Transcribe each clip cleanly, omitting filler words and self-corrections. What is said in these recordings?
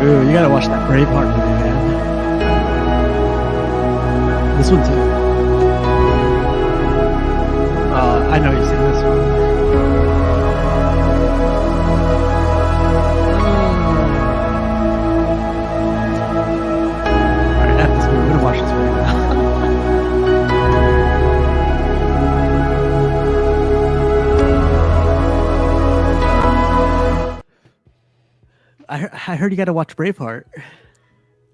Ooh, you gotta watch that Braveheart movie, man. This one too. I know you've seen this one. Alright, F this movie. We're gonna watch this movie now. I heard you gotta watch Braveheart.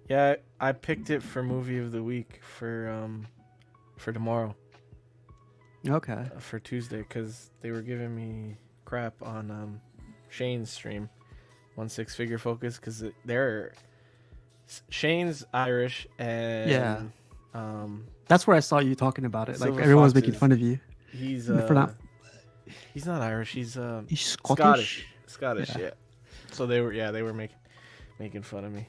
Yeah, I picked it for movie of the week for tomorrow. Okay. For Tuesday, because they were giving me crap on Shane's stream, 1 6 Figure Focus, because they're Shane's Irish and Yeah. That's where I saw you talking about it. Like Silver everyone's Foxes. making fun of you. He's For not. he's not Irish. He's He's Scottish. Scottish. Yeah. So they were making fun of me.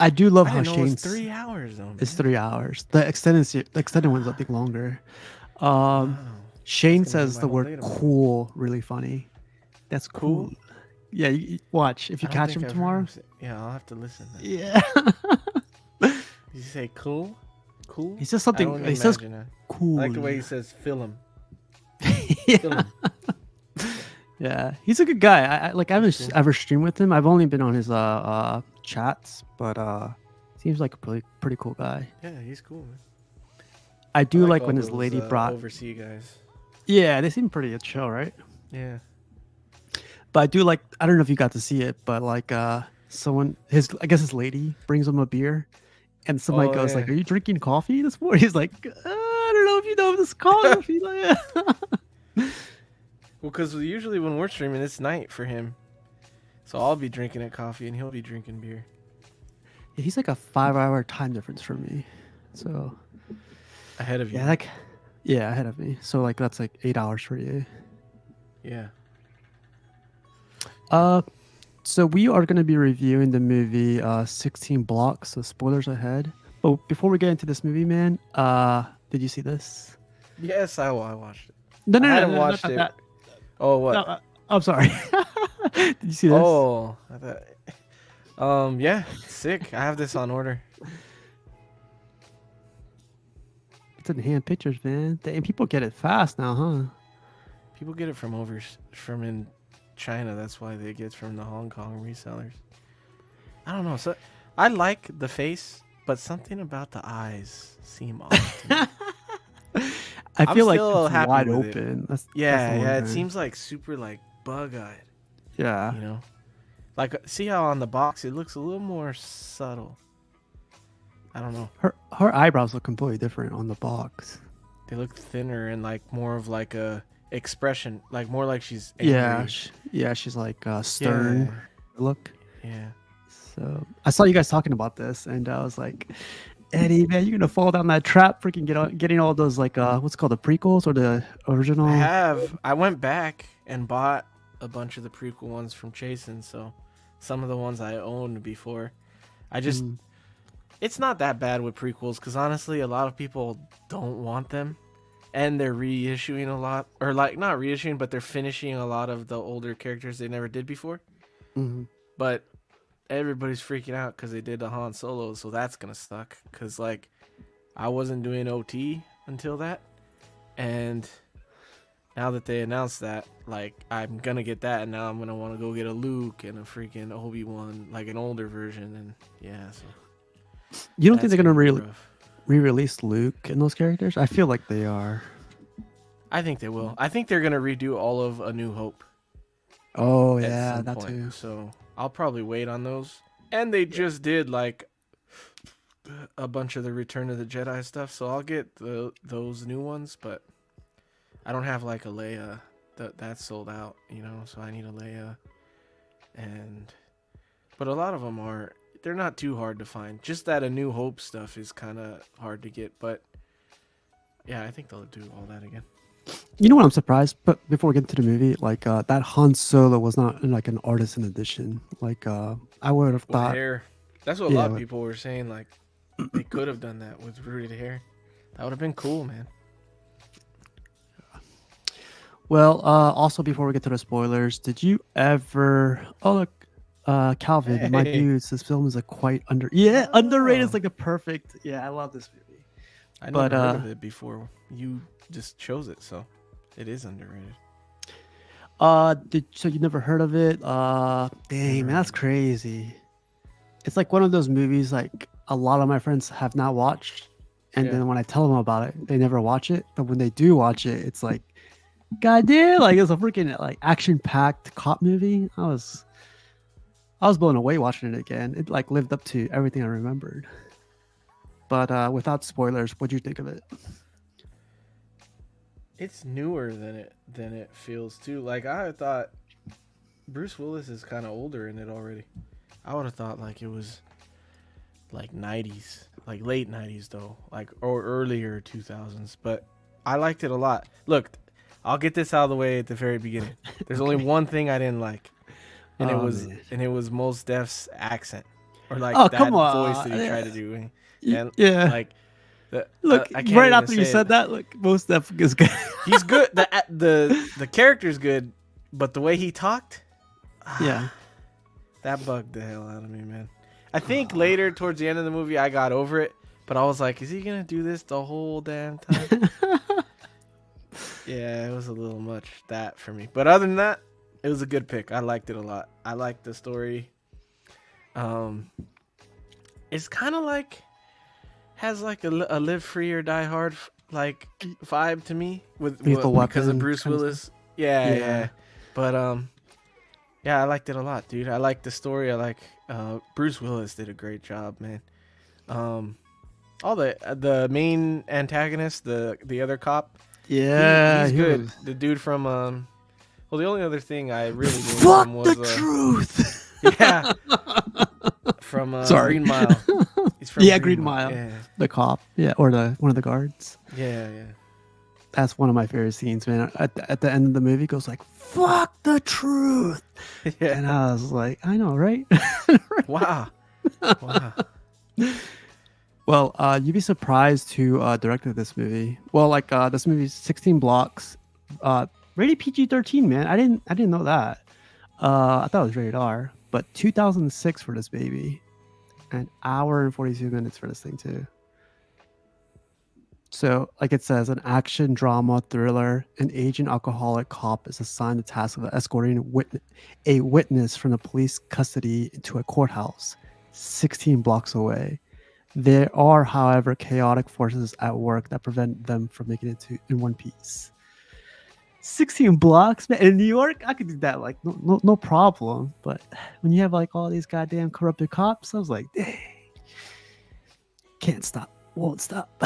I do love I how didn't know it was Shane's 3 hours though. Man. It's 3 hours. The extended one's I think longer. Wow. Shane That's gonna be says my the whole word day tomorrow. cool really funny. That's cool. Cool? Yeah, you watch if you I don't catch think him I've tomorrow. heard him yeah, I'll have to listen. Then. Yeah. Did you say cool? Cool? He says I something. don't He says imagine that. cool. I like the way he says film. Yeah. Film. Yeah, he's a good guy. I haven't Cool. ever streamed with him. I've only been on his chats, but seems like a pretty cool guy. Yeah, he's cool, man. I do like all when his those, lady brought. overseas guys. Yeah, they seem pretty chill, right? Yeah. But I do like. I don't know if you got to see it, but like someone I guess his lady brings him a beer, and somebody Oh, goes like, yeah. "Are you drinking coffee this morning?" He's like, "I don't know if you know this coffee." Like, Well, because usually when we're streaming, it's night for him. So I'll be drinking a coffee and he'll be drinking beer. he's like a 5-hour time difference from me, so Ahead of you. yeah, ahead of me. So like that's like 8 hours for you. Yeah. So we are going to be reviewing the movie 16 Blocks, so spoilers ahead. But before we get into this movie, man, did you see this? Yes, I watched it. No, I hadn't no, watched not it. that. Oh, what? No, I'm sorry. Did you see this? Oh, I thought. Yeah, sick. I have this on order. It's in hand pictures, man. Damn, people get it fast now, huh? People get it from in China. That's why they get from the Hong Kong resellers. I don't know. So I like the face, but something about the eyes seem off to me. I I'm feel like still it's happy wide with it. open. That's the Yeah, one yeah. It thing. seems like super like bug-eyed. Yeah. You know, like see how on the box it looks a little more subtle. I don't know. Her eyebrows look completely different on the box. They look thinner and like more of like a expression, like more like she's angry. Yeah, she's like stern look. Yeah. So I saw you guys talking about this, and I was like, Eddie, man, you're gonna fall down that trap, freaking getting all those like what's it called, the prequels or the original. I went back and bought a bunch of the prequel ones from Chasen, so some of the ones I owned before. I just it's not that bad with prequels because honestly, a lot of people don't want them, and they're reissuing a lot, or like not reissuing, but they're finishing a lot of the older characters they never did before. Mm-hmm. But everybody's freaking out because they did the Han Solo, so that's gonna suck. Because like, I wasn't doing OT until that, and now that they announced that, like, I'm gonna get that, and now I'm gonna want to go get a Luke and a freaking Obi-Wan, like an older version, and yeah. So You don't think they're gonna be rough. re-release Luke and those characters? I feel like they are. I think they will. I think they're gonna redo all of A New Hope. Oh at yeah, some that point. too. So I'll probably wait on those. And they just did like a bunch of the Return of the Jedi stuff, so I'll get those new ones. But I don't have like a Leia that's sold out, you know. So I need a Leia, but a lot of them they're not too hard to find. Just that A New Hope stuff is kind of hard to get, but yeah, I think they'll do all that again. You know what I'm surprised? But before we get into the movie, like that Han Solo was not in, like an artisan edition. Like I would have With thought. hair. That's what a Yeah, lot of with- people were saying. Like they could have done that with rooted hair. That would have been cool, man. Well, also before we get to the spoilers, did you ever? Oh look, Calvin, my Hey. dudes, this film is a quite underrated is Oh. like the perfect. Yeah, I love this movie. I But never heard of it before. You just chose it, so it is underrated. so you never heard of it? Dang, Never man, heard that's of it. crazy. It's like one of those movies like a lot of my friends have not watched, and Yeah. then when I tell them about it, they never watch it. But when they do watch it, it's like, god damn, like it's a freaking like action-packed cop movie. I was blown away watching it again. It like lived up to everything I remembered. But without spoilers, what'd you think of it? It's newer than it feels too. Like I thought Bruce Willis is kind of older in it already. I would have thought like it was like 90s, like late 90s though, like or earlier 2000s, but I liked it a lot. Look, I'll get this out of the way at the very beginning. There's only Okay. one thing I didn't like, Oh man. and it was Mos Def's accent or like Oh that come voice that on. he tried to Yeah. do. And Yeah. like Look, I can't right even after you say it. said that, look, most stuff is good. He's good. The character's good, but the way he talked, Yeah. that bugged the hell out of me, man. I think later towards the end of the movie, I got over it, but I was like, is he gonna do this the whole damn time? Yeah, it was a little much that for me. But other than that, it was a good pick. I liked it a lot. I liked the story. It's kind of like has like a live free or die hard like vibe to me with Lethal because of Weapon Bruce kind of Willis. Yeah, Yeah. yeah. But yeah, I liked it a lot, dude. I liked the story. I like Bruce Willis did a great job, man. All the main antagonist, the other cop, Yeah. he's he good. was- The dude from well, the only other thing I really knew Fuck him the was truth. yeah, from Sorry. Green Mile. He's from Yeah, Green Mile. Yeah, The cop. Yeah, or the one of the guards. yeah, yeah. That's one of my favorite scenes, man. At the end of the movie, he goes like, "Fuck the truth," Yeah. and I was like, "I know, right?" Wow. Wow. Well, you'd be surprised who directed this movie. Well, like this movie's 16 blocks, rated PG-13. Man, I didn't know that. I thought it was rated R, but 2006 for this baby, an hour and 42 minutes for this thing too. So, like it says, an action drama thriller, an aging alcoholic cop is assigned the task of escorting a witness from the police custody to a courthouse 16 blocks away. There are, however, chaotic forces at work that prevent them from making it to in one piece. 16 blocks, man. In New York, I could do that like no problem. But when you have like all these goddamn corrupted cops, I was like, dang, can't stop, won't stop.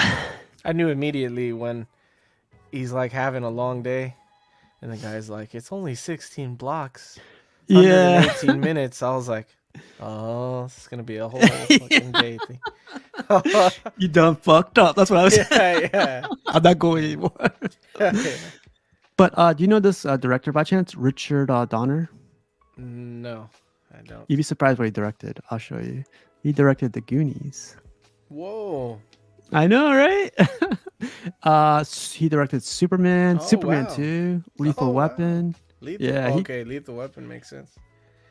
I knew immediately when he's like having a long day and the guy's like, it's only 16 blocks, Yeah. 118 minutes. I was like, oh, this is going to be a whole fucking day thing. You done fucked up. That's what I was saying. Yeah, I'm not going anymore. yeah. But do you know this director by chance? Richard Donner? No, I don't. You'd be surprised what he directed. I'll show you. He directed The Goonies. Whoa. I know, right? He directed Superman, Oh, Superman wow. 2, Lethal Oh, wow. Weapon. Lethal. Yeah, Oh, he- okay, Lethal Weapon makes sense.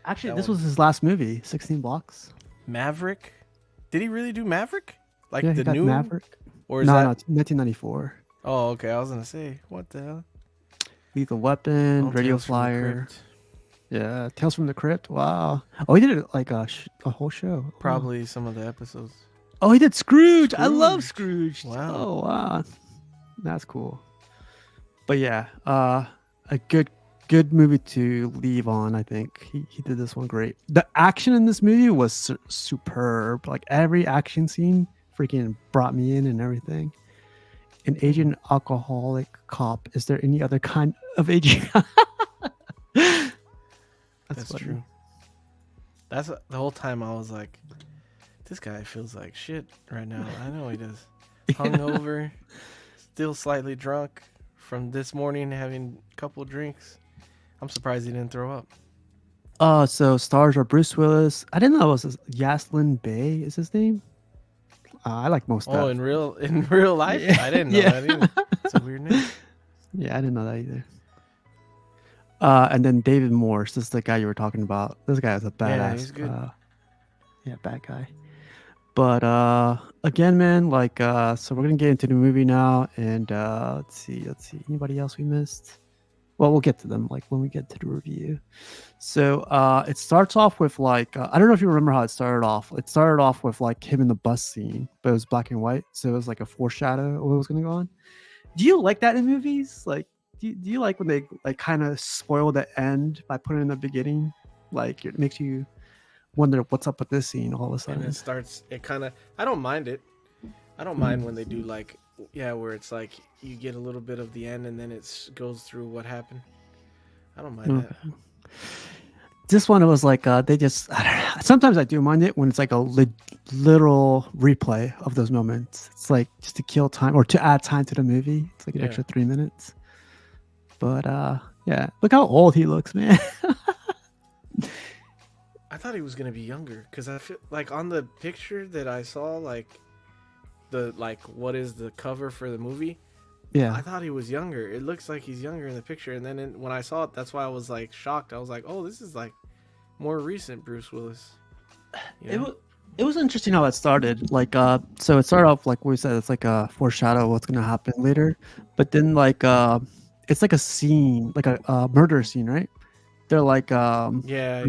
Actually, That this one. was his last movie, 16 Blocks. Maverick? Did he really do Maverick? Like Yeah, he the got new Maverick. Or is No, that? no, 1994. Oh, okay. I was gonna say, what the hell? Lethal Weapon, All Radio Tales from the Flyer. Crypt. Yeah, Tales from the Crypt. Wow. Oh, he did it like a whole show. Oh. Probably some of the episodes. Oh, he did Scrooge. I love Scrooge. Scrooge. Wow. Oh, wow. That's cool. But yeah, a good movie to leave on. I think he did this one great. The action in this movie was superb. Like every action scene freaking brought me in and everything. An aging alcoholic cop. Is there any other kind of aging? That's funny. true. That's the whole time I was like, this guy feels like shit right now. I know he does. Hungover, still slightly drunk from this morning having a couple drinks. I'm surprised he didn't throw up. So stars are Bruce Willis. I didn't know it was Yaslin Bey is his name. I like most of Oh, that. in real life? Yeah. I didn't know Yeah. that either. It's a weird name. Yeah, I didn't know that either. And then David Morse, this is the guy you were talking about. This guy is a Yeah, badass. he's good. Yeah, bad guy. But again, man, like so we're gonna get into the movie now, and let's see, anybody else we missed? Well, we'll get to them like when we get to the review. So it starts off with like I don't know if you remember how it started off. It started off with like him in the bus scene, but it was black and white, so it was like a foreshadow of what was gonna go on. Do you like that in movies? Like, do you like when they like kind of spoil the end by putting it in the beginning? Like it makes you wonder what's up with this scene all of a And it sudden. starts. It kind of. I don't mind it. I don't mind when they do like, yeah, where it's like you get a little bit of the end and then it goes through what happened. I don't mind that. Okay. This one it was like they just I don't know. Sometimes I do mind it when it's like a literal replay of those moments. It's like just to kill time or to add time to the movie. It's like an Yeah. extra 3 minutes. But yeah, look how old he looks, man. I thought he was gonna be younger because I feel like on the picture that I saw, like the like what is the cover for the movie. Yeah. I thought he was younger. It looks like he's younger in the picture, and then when I saw it, that's why I was like shocked. I was like, oh, this is like more recent Bruce Willis. You know? It was interesting how it started. Like so it started off like we said, it's like a foreshadow of what's gonna happen later. But then like it's like a scene, like a murder scene, right? They're like Yeah,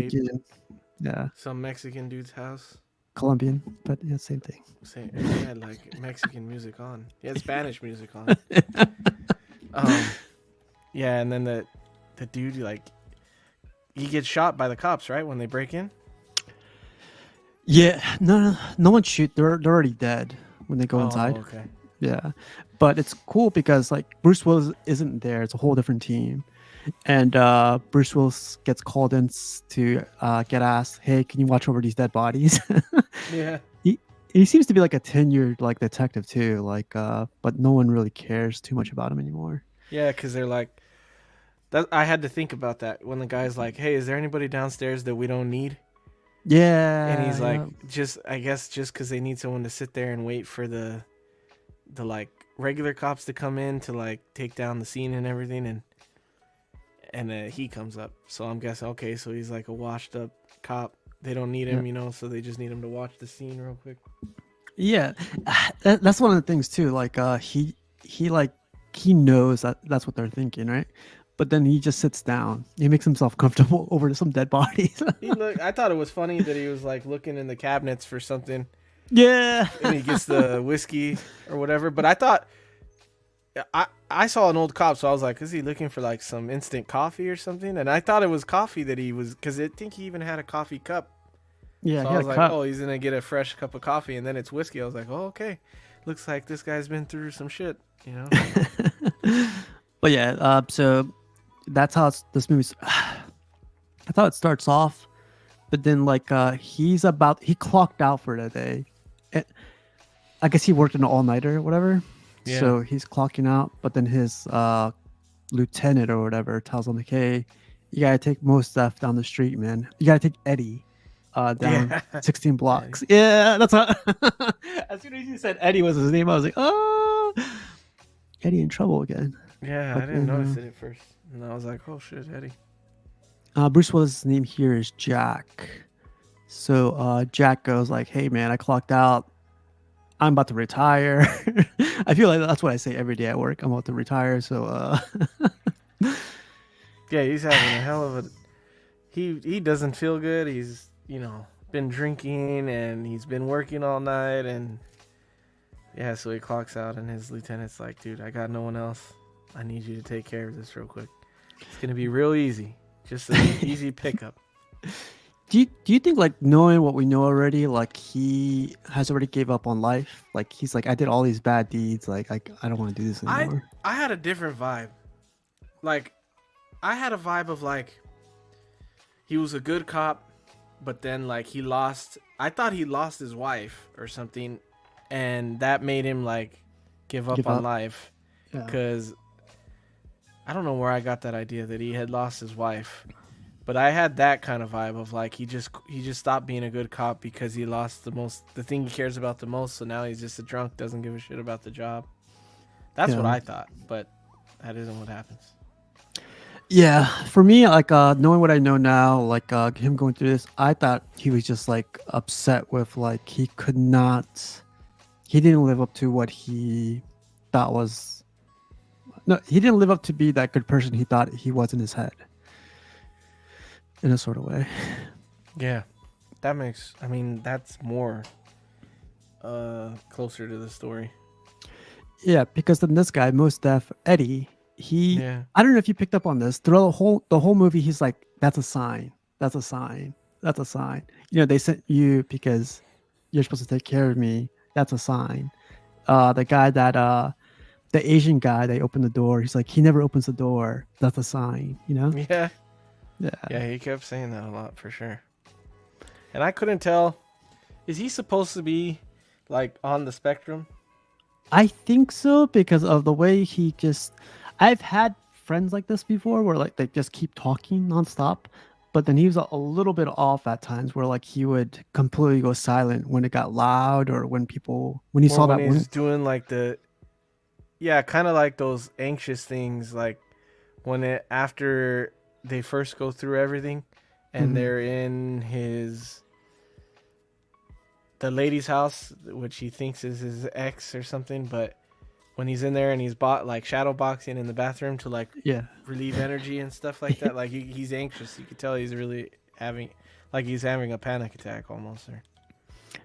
yeah, some Mexican dude's house. Colombian, but yeah, same thing. And he had like Mexican music on. He had Spanish music on. Yeah, and then the dude like he gets shot by the cops, right, when they break in. Yeah, no one shoot. They're already dead when they go inside. Okay. Yeah, but it's cool because like Bruce Willis isn't there. It's a whole different team, and Bruce Willis gets called in to get asked, "Hey, can you watch over these dead bodies?" Yeah. He seems to be like a tenured like detective too. Like, but no one really cares too much about him anymore. Yeah, because they're like that. I had to think about that when the guy's like, "Hey, is there anybody downstairs that we don't need?" Yeah, And he's like, yeah. "Just I guess just because they need someone to sit there and wait for the like regular cops to come in to like take down the scene and everything, and he comes up. So I'm guessing okay, so he's like a washed up cop. They don't need him, so they just need him to watch the scene real quick. Yeah, that's one of the things too. Like, he like he knows that that's what they're thinking, right? But then he just sits down. He makes himself comfortable over some dead bodies. I thought it was funny that he was like looking in the cabinets for something. Yeah, And he gets the whiskey or whatever. But I thought I saw an old cop, so I was like, is he looking for like some instant coffee or something? And I thought it was coffee that he was, because I think he even had a coffee cup. yeah. So He I had was a like, cup. oh, he's gonna get a fresh cup of coffee, and then it's whiskey. I was like, oh, okay. Looks like this guy's been through some shit, But yeah, so that's how this movie's. That's how it starts off, but then like he clocked out for the day. I guess he worked an all-nighter or whatever. Yeah. So he's clocking out, but then his lieutenant or whatever tells him like, hey, you gotta take most stuff down the street, man. You gotta take Eddie down 16 blocks. Eddie. Yeah, that's what as soon as you said Eddie was his name, I was like, oh, Eddie in trouble again. Yeah, But I didn't then, notice it at first. And I was like, oh shit, Eddie. Bruce Willis' name here is Jack. So Jack goes like, hey man, I clocked out. I'm about to retire. I feel like that's what I say every day at work. I'm about to retire. So Yeah, he's having a hell of a he doesn't feel good. He's, been drinking and he's been working all night, and yeah, so he clocks out and his lieutenant's like, dude, I got no one else. I need you to take care of this real quick. It's gonna be real easy. Just an easy pickup. do you think like knowing what we know already, like he has already gave up on life? Like he's like, I did all these bad deeds, like I don't want to do this anymore. I had a different vibe. Like, I had a vibe of like he was a good cop, but then like I thought he lost his wife or something, and that made him like give up on life. Yeah. Because I don't know where I got that idea that he had lost his wife, but I had that kind of vibe of like he just stopped being a good cop because he lost the thing he cares about the most. So now he's just a drunk, doesn't give a shit about the job. That's what I thought, but that isn't what happens. Yeah, for me, like knowing what I know now, like him going through this, I thought he was just like upset with like he could not, he didn't live up to what he thought was. No, he didn't live up to be that good person he thought he was in his head, in a sort of way. Yeah, that makes. I mean, that's more closer to the story. Yeah, because then this guy, Most Def Eddie, he, Yeah. I don't know if you picked up on this throughout the whole movie. He's like, "That's a sign. That's a sign. That's a sign." They sent you because you're supposed to take care of me. That's a sign. The guy that the Asian guy, they opened the door. He's like, he never opens the door. That's a sign. Yeah. Yeah. Yeah, he kept saying that a lot for sure. And I couldn't tell. Is he supposed to be like on the spectrum? I think so because of the way he just. I've had friends like this before where like they just keep talking nonstop, but then he was a little bit off at times where like he would completely go silent when it got loud or when he Or saw when that one. he's doing like the, yeah, kind of like those anxious things, like when it after they first go through everything and Mhm. they're in his the lady's house, which he thinks is his ex or something, but when he's in there and he's bought like shadow boxing in the bathroom to like Yeah. relieve energy and stuff like that, like he's anxious. You could tell he's really having like he's having a panic attack almost. Or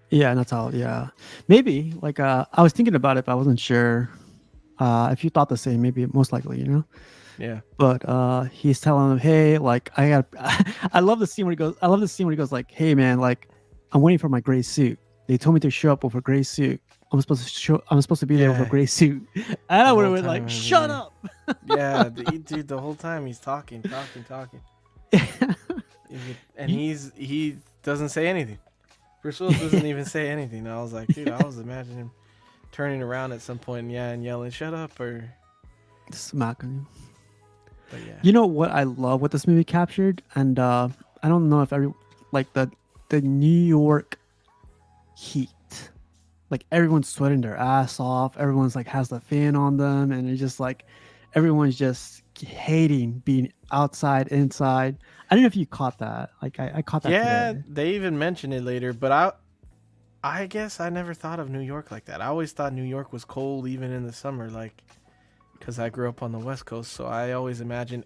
Yeah, and that's how. Yeah, maybe like I was thinking about it, but I wasn't sure if you thought the same. Maybe most likely. yeah, But he's telling him, "Hey, like I got." I love the scene where he goes. I love the scene where he goes like, "Hey, man, like I'm waiting for my gray suit. They told me to show up with a gray suit. I'm supposed to be there with a yeah. gray suit." And I The would have whole been time like, in the "Shut beginning, up." yeah, dude, the whole time he's talking, and You- he doesn't say anything. Bruce Willis doesn't even say anything. I was like, dude, I was imagining him turning around at some point, yeah, and yelling, "Shut up!" Or, Smacking him. but yeah, You know what I love what this movie captured, and I don't know if like the New York heat. Like everyone's sweating their ass off. Everyone's like has the fan on them, and it's just like everyone's just hating being outside, inside. I don't know if you caught that. Like I caught that yeah. today. They even mention it later, but I guess I never thought of New York like that. I always thought New York was cold even in the summer, like because I grew up on the West Coast. So I always imagine,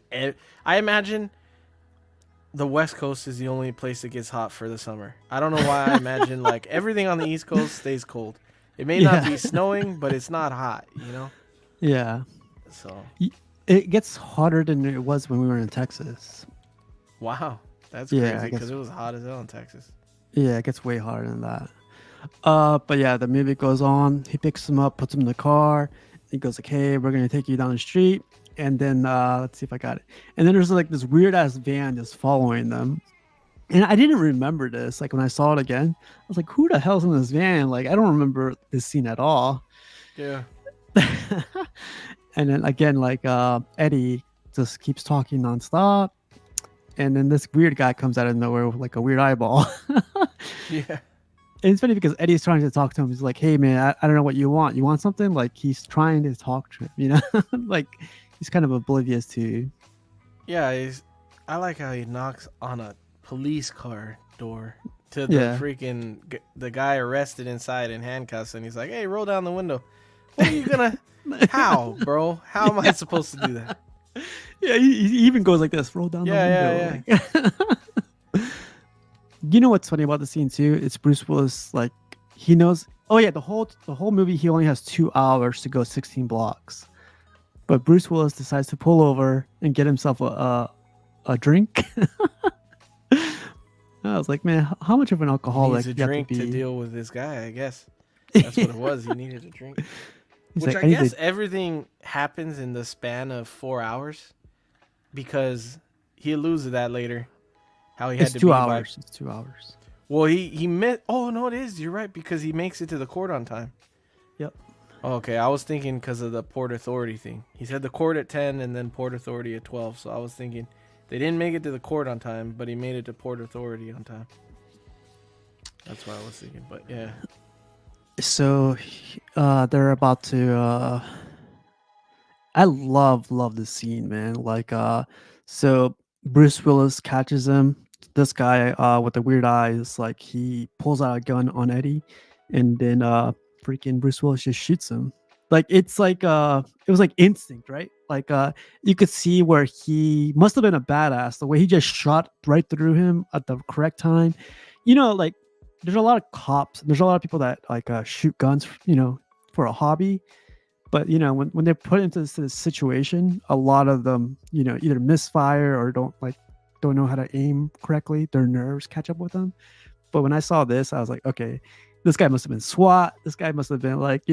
I imagine the West Coast is the only place that gets hot for the summer. I don't know why I imagine like everything on the East Coast stays cold. It may not Yeah, be snowing, but it's not hot, yeah. So, It gets hotter than it was when we were in Texas. wow, that's Yeah, crazy I because guess. it was hot as hell in Texas. Yeah, it gets way hotter than that. But yeah, the movie goes on. He picks him up, puts him in the car. He goes like, "Hey, we're gonna take you down the street." And then let's see if I got it. And then there's like this weird ass van just following them. And I didn't remember this. Like when I saw it again, I was like, "Who the hell's in this van?" Like I don't remember this scene at all. Yeah, And then again, like Eddie just keeps talking nonstop. And then this weird guy comes out of nowhere with like a weird eyeball. yeah, And it's funny because Eddie's trying to talk to him. He's like, "Hey, man, I don't know what you want. You want something?" Like he's trying to talk to him. Like he's kind of oblivious to. yeah. I like how he knocks on a police car door to the Yeah, freaking the guy arrested inside in handcuffs, and he's like, "Hey, roll down the window." What are you gonna? How, bro? How am I supposed to do that? yeah. He even goes like this, roll down the Yeah, window. yeah, Like, you know what's funny about the scene too? It's Bruce Willis. Like he knows. Oh yeah, the whole movie he only has 2 hours to go 16 blocks, but Bruce Willis decides to pull over and get himself a drink. I was like, man, how much of an He needs alcoholic a you have to drink to be? deal with this guy. I guess that's what it was. He needed a drink. He's Which like, I I need guess to. everything happens in the span of 4 hours because he alludes to that later. How he It's had to two be by. hours. It's 2 hours. Well, he meant. Oh no, it is. You're right because he makes it to the court on time. Yep. Oh, okay, I was thinking because of the Port Authority thing. He said the court at 10 and then Port Authority at 12. So I was thinking they didn't make it to the court on time, but he made it to Port Authority on time. That's what I was thinking. But yeah, So they're about to. I love this scene, man. Like So Bruce Willis catches him. This guy with the weird eyes, like he pulls out a gun on Eddie, and then freaking Bruce Willis just shoots him. Like it's like it was like instinct, right? Like you could see where he must have been a badass. The way he just shot right through him at the correct time. Like there's a lot of cops. There's a lot of people that like shoot guns, for a hobby. But when they're put into this situation, a lot of them, either misfire or don't know how to aim correctly. Their nerves catch up with them. But when I saw this, I was like, okay, this guy must have been SWAT. This guy must have been like,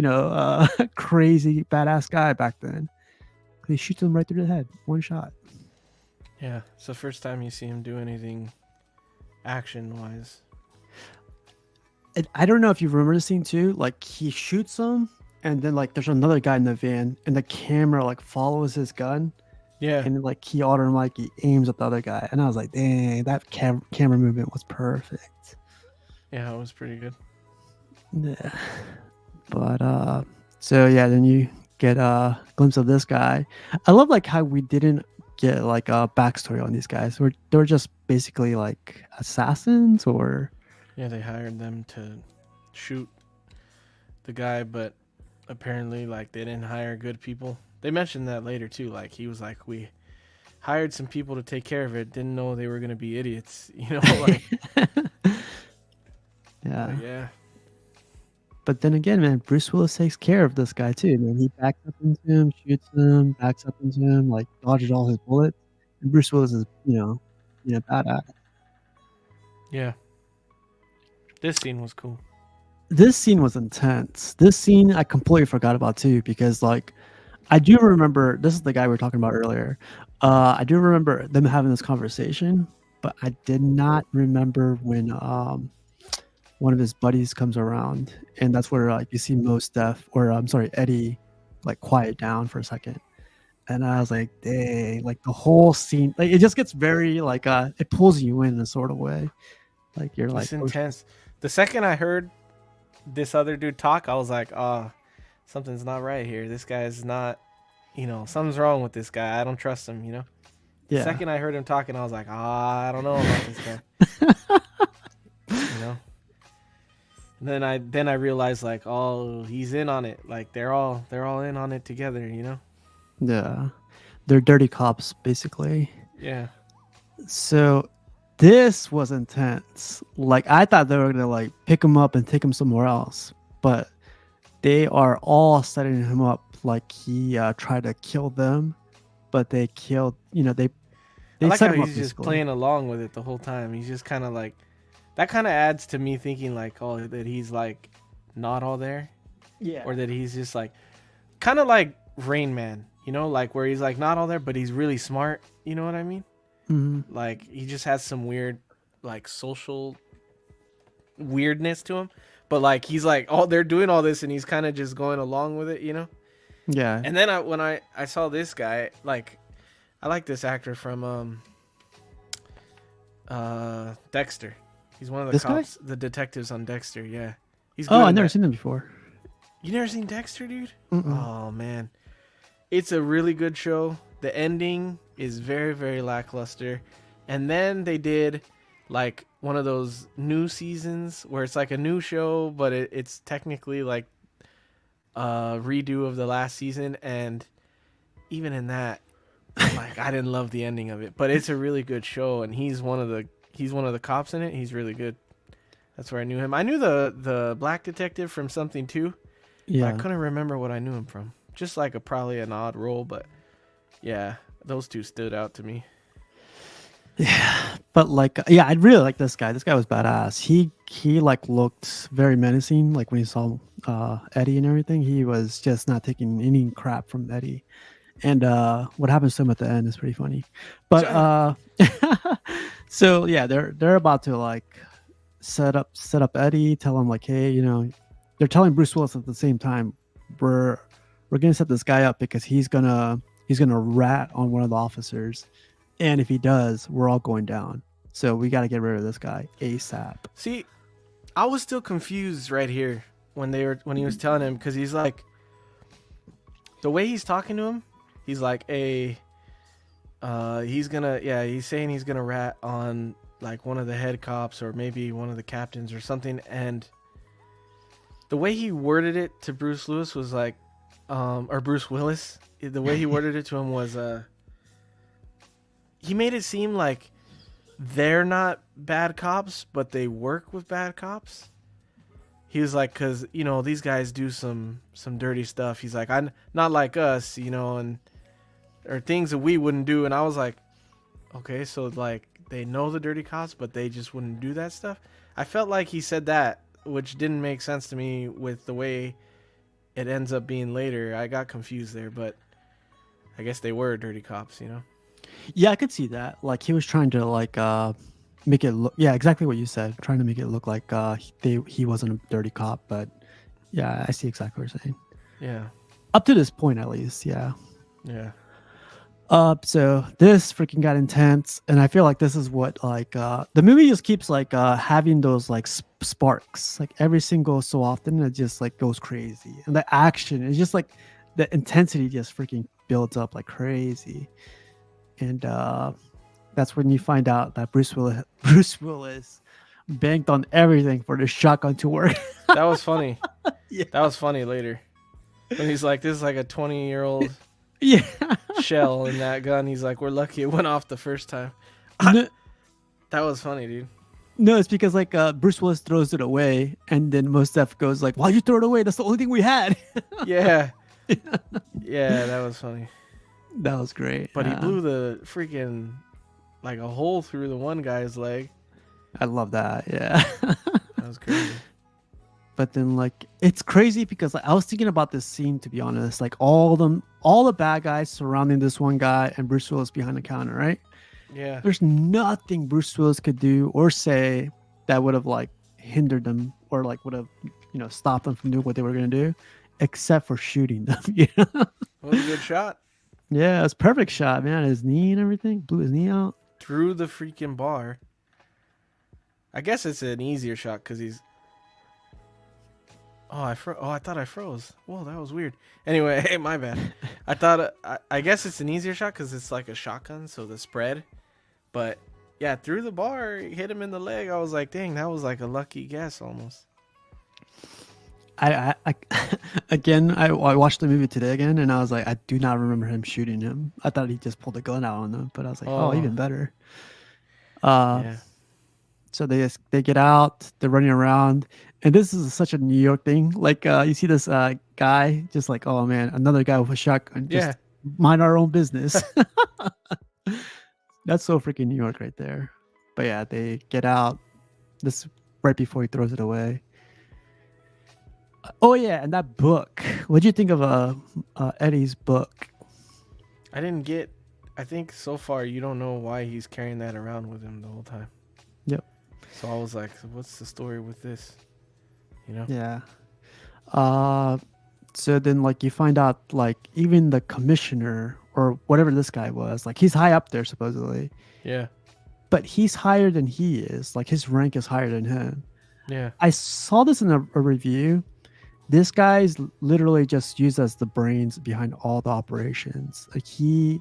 crazy badass guy back then. He shoots him right through the head, one shot. Yeah, it's the first time you see him do anything action wise. I don't know if you remember the scene too. Like he shoots him, and then like there's another guy in the van, and the camera like follows his gun. Yeah. And like he automatically aims at the other guy, and I was like, "Dang, that camera movement was perfect." Yeah, it was pretty good. Yeah, but so yeah, then you get a glimpse of this guy. I love like how we didn't get like a backstory on these guys. They were just basically like assassins, or Yeah, they hired them to shoot the guy, but apparently like they didn't hire good people. They mentioned that later too. Like he was like, we hired some people to take care of it. Didn't know they were gonna be idiots. Like yeah. yeah. But then again, man, Bruce Willis takes care of this guy too. Man, he backs up into him, shoots him, backs up into him, like dodges all his bullets. And Bruce Willis is, badass. Yeah. This scene was cool. This scene was intense. This scene I completely forgot about too, because like I do remember this is the guy we were talking about earlier. I do remember them having this conversation, but I did not remember when one of his buddies comes around, and that's where like you see Mos Def, or I'm sorry, Eddie, like quiet down for a second. And I was like, dang, like the whole scene, like it just gets very like it pulls you in a sort of way. Like you're like, It's intense. The second I heard this other dude talk, I was like, oh, something's not right here. This guy is not, something's wrong with this guy. I don't trust him, yeah. The second I heard him talking, I was like, I don't know about this guy. And then I realized like, oh, he's in on it. Like they're all in on it together, Yeah. They're dirty cops, basically. Yeah. So this was intense. Like I thought they were gonna like pick him up and take him somewhere else, but they are all setting him up like he tried to kill them, but they killed. They I like set how him up he's just basically. playing along with it the whole time. He's just kind of like, that kind of adds to me thinking like, oh, that he's like not all there. Yeah. Or that he's just like, kind of like Rain Man, like where he's like not all there, but he's really smart. You know what I mean? Mm-hmm. Like he just has some weird, like social weirdness to him. But like he's like, oh, they're doing all this, and he's kind of just going along with it, Yeah. And then when I saw this guy, like, I like this actor from Dexter. He's one of the This cops, guy? the detectives on Dexter. Yeah, he's good. Oh, I've never seen them before. You never seen Dexter, dude? Mm-mm. Oh man, it's a really good show. The ending is very, very lackluster, and then they did like one of those new seasons where it's like a new show, but it's technically like a redo of the last season, and even in that, like I didn't love the ending of it, but it's a really good show, and he's one of the cops in it. He's really good. That's where I knew him. I knew the black detective from something too. Yeah. But I couldn't remember what I knew him from. Just like probably an odd role, but yeah, those two stood out to me. Yeah, but like, yeah, I really like this guy. This guy was badass. He like looked very menacing. Like when he saw Eddie and everything, he was just not taking any crap from Eddie. And what happens to him at the end is pretty funny. But so yeah, they're about to like set up Eddie. Tell him like, hey, they're telling Bruce Willis at the same time, we're gonna set this guy up because he's gonna rat on one of the officers. And if he does, we're all going down. So we got to get rid of this guy ASAP. See, I was still confused right here when he was telling him, because he's like, the way he's talking to him, he's like, hey, he's saying he's gonna rat on like one of the head cops or maybe one of the captains or something. And the way he worded it to Bruce Lewis was like, or Bruce Willis, the way he worded it to him was, he made it seem like they're not bad cops, but they work with bad cops. He was like, cause these guys do some dirty stuff. He's like, I'm not like us, and or things that we wouldn't do. And I was like, okay, so like they know the dirty cops, but they just wouldn't do that stuff. I felt like he said that, which didn't make sense to me with the way it ends up being later. I got confused there, but I guess they were dirty cops, Yeah, I could see that. Like he was trying to like make it look, yeah, exactly what you said, trying to make it look like he wasn't a dirty cop. But yeah, I see exactly what you're saying. Yeah. Up to this point, at least, yeah. Yeah. So this freaking got intense, and I feel like this is what like the movie just keeps like having those like sparks, like every single so often it just like goes crazy, and the action is just like the intensity just freaking builds up like crazy, and that's when you find out that Bruce Willis banked on everything for the shotgun to work. That was funny. Yeah. That was funny later when he's like, this is like a 20-year-old Yeah. shell in that gun. He's like, we're lucky it went off the first time. No, That was funny, dude. no, it's because like Bruce Willis throws it away, and then Mos Def goes like, "Why'd you throw it away? That's the only thing we had." Yeah. Yeah, that was funny. That was great. But he blew the freaking like a hole through the one guy's leg. I love that. Yeah. That was crazy. But then like it's crazy because like, I was thinking about this scene, to be honest, like all the bad guys surrounding this one guy and Bruce Willis behind the counter, right? Yeah. There's nothing Bruce Willis could do or say that would have like hindered them or like would have stopped them from doing what they were going to do, except for shooting them. It was a good shot. Yeah, it's perfect shot, man. His knee and everything, blew his knee out Through the freaking bar. I guess it's an easier shot because he's. Oh, I thought I froze. Whoa, that was weird. Anyway, hey, my bad. I thought I guess it's an easier shot because it's like a shotgun, so the spread. But yeah, through the bar, hit him in the leg. I was like, dang, that was like a lucky guess almost. I again, I watched the movie today again, and I was like, I do not remember him shooting him. I thought he just pulled a gun out on him, but I was like, oh, even better. Yeah. So they get out, they're running around, and this is such a New York thing. Like you see this guy, just like, oh man, another guy with a shotgun. Just mind our own business. That's so freaking New York right there. But yeah, they get out. This right before he throws it away. Oh yeah, and that book. What'd you think of Eddie's book? I think so far you don't know why he's carrying that around with him the whole time. Yep. So I was like, what's the story with this? Yeah. So then like you find out like even the commissioner or whatever this guy was, like he's high up there supposedly. Yeah. But he's higher than he is. Like his rank is higher than him. Yeah. I saw this in a review. This guy's literally just used as the brains behind all the operations. Like he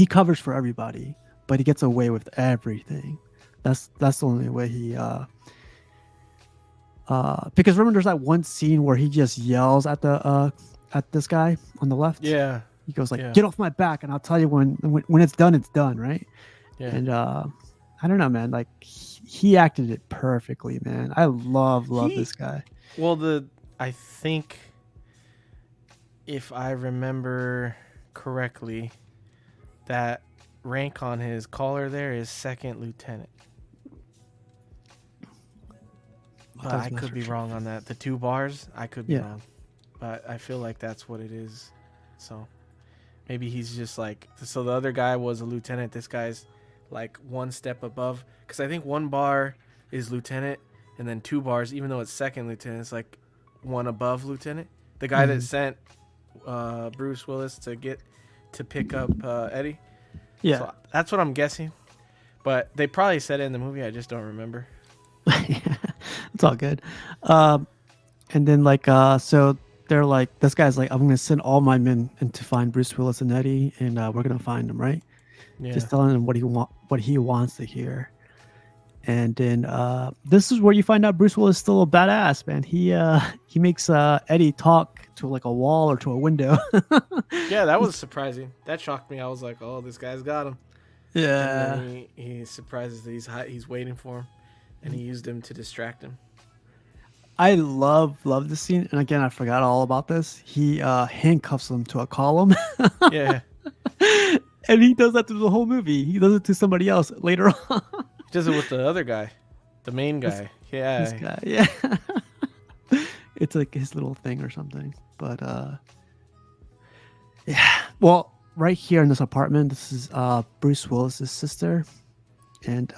covers for everybody, but he gets away with everything. That's the only way he because remember there's that one scene where he just yells at this guy on the left. Yeah. He goes like, "Get off my back, and I'll tell you when it's done, right?" Yeah. And I don't know, man. Like he acted it perfectly, man. I love this guy. Well, I think if I remember correctly, that rank on his collar there is second lieutenant. But I could be wrong on that. The 2 bars, I could be wrong. But I feel like that's what it is. So maybe he's just like, so the other guy was a lieutenant. This guy's like one step above. Because I think 1 bar is lieutenant, and then 2 bars, even though it's second lieutenant, it's like 1 above lieutenant. The guy that sent Bruce Willis to pick up Eddie. Yeah. So that's what I'm guessing. But they probably said it in the movie. I just don't remember. It's all good. And then like so they're like, this guy's like, I'm gonna send all my men and to find Bruce Willis and Eddie, and we're gonna find him, right? Yeah. Just telling him what he wants to hear. And then this is where you find out Bruce Willis is still a badass, man. He makes Eddie talk to like a wall or to a window. Yeah, that was surprising. That shocked me. I was like, "Oh, this guy's got him." And Yeah. then he surprises that he's waiting for him, and he used him to distract him. I love this scene. And again, I forgot all about this. He handcuffs him to a column. Yeah, And he does that through the whole movie. He does it to somebody else later on. he does it with the other guy, the main guy. This Yeah, guy, yeah. It's like his little thing or something. But yeah. Well, right here in this apartment, this is Bruce Willis's sister. And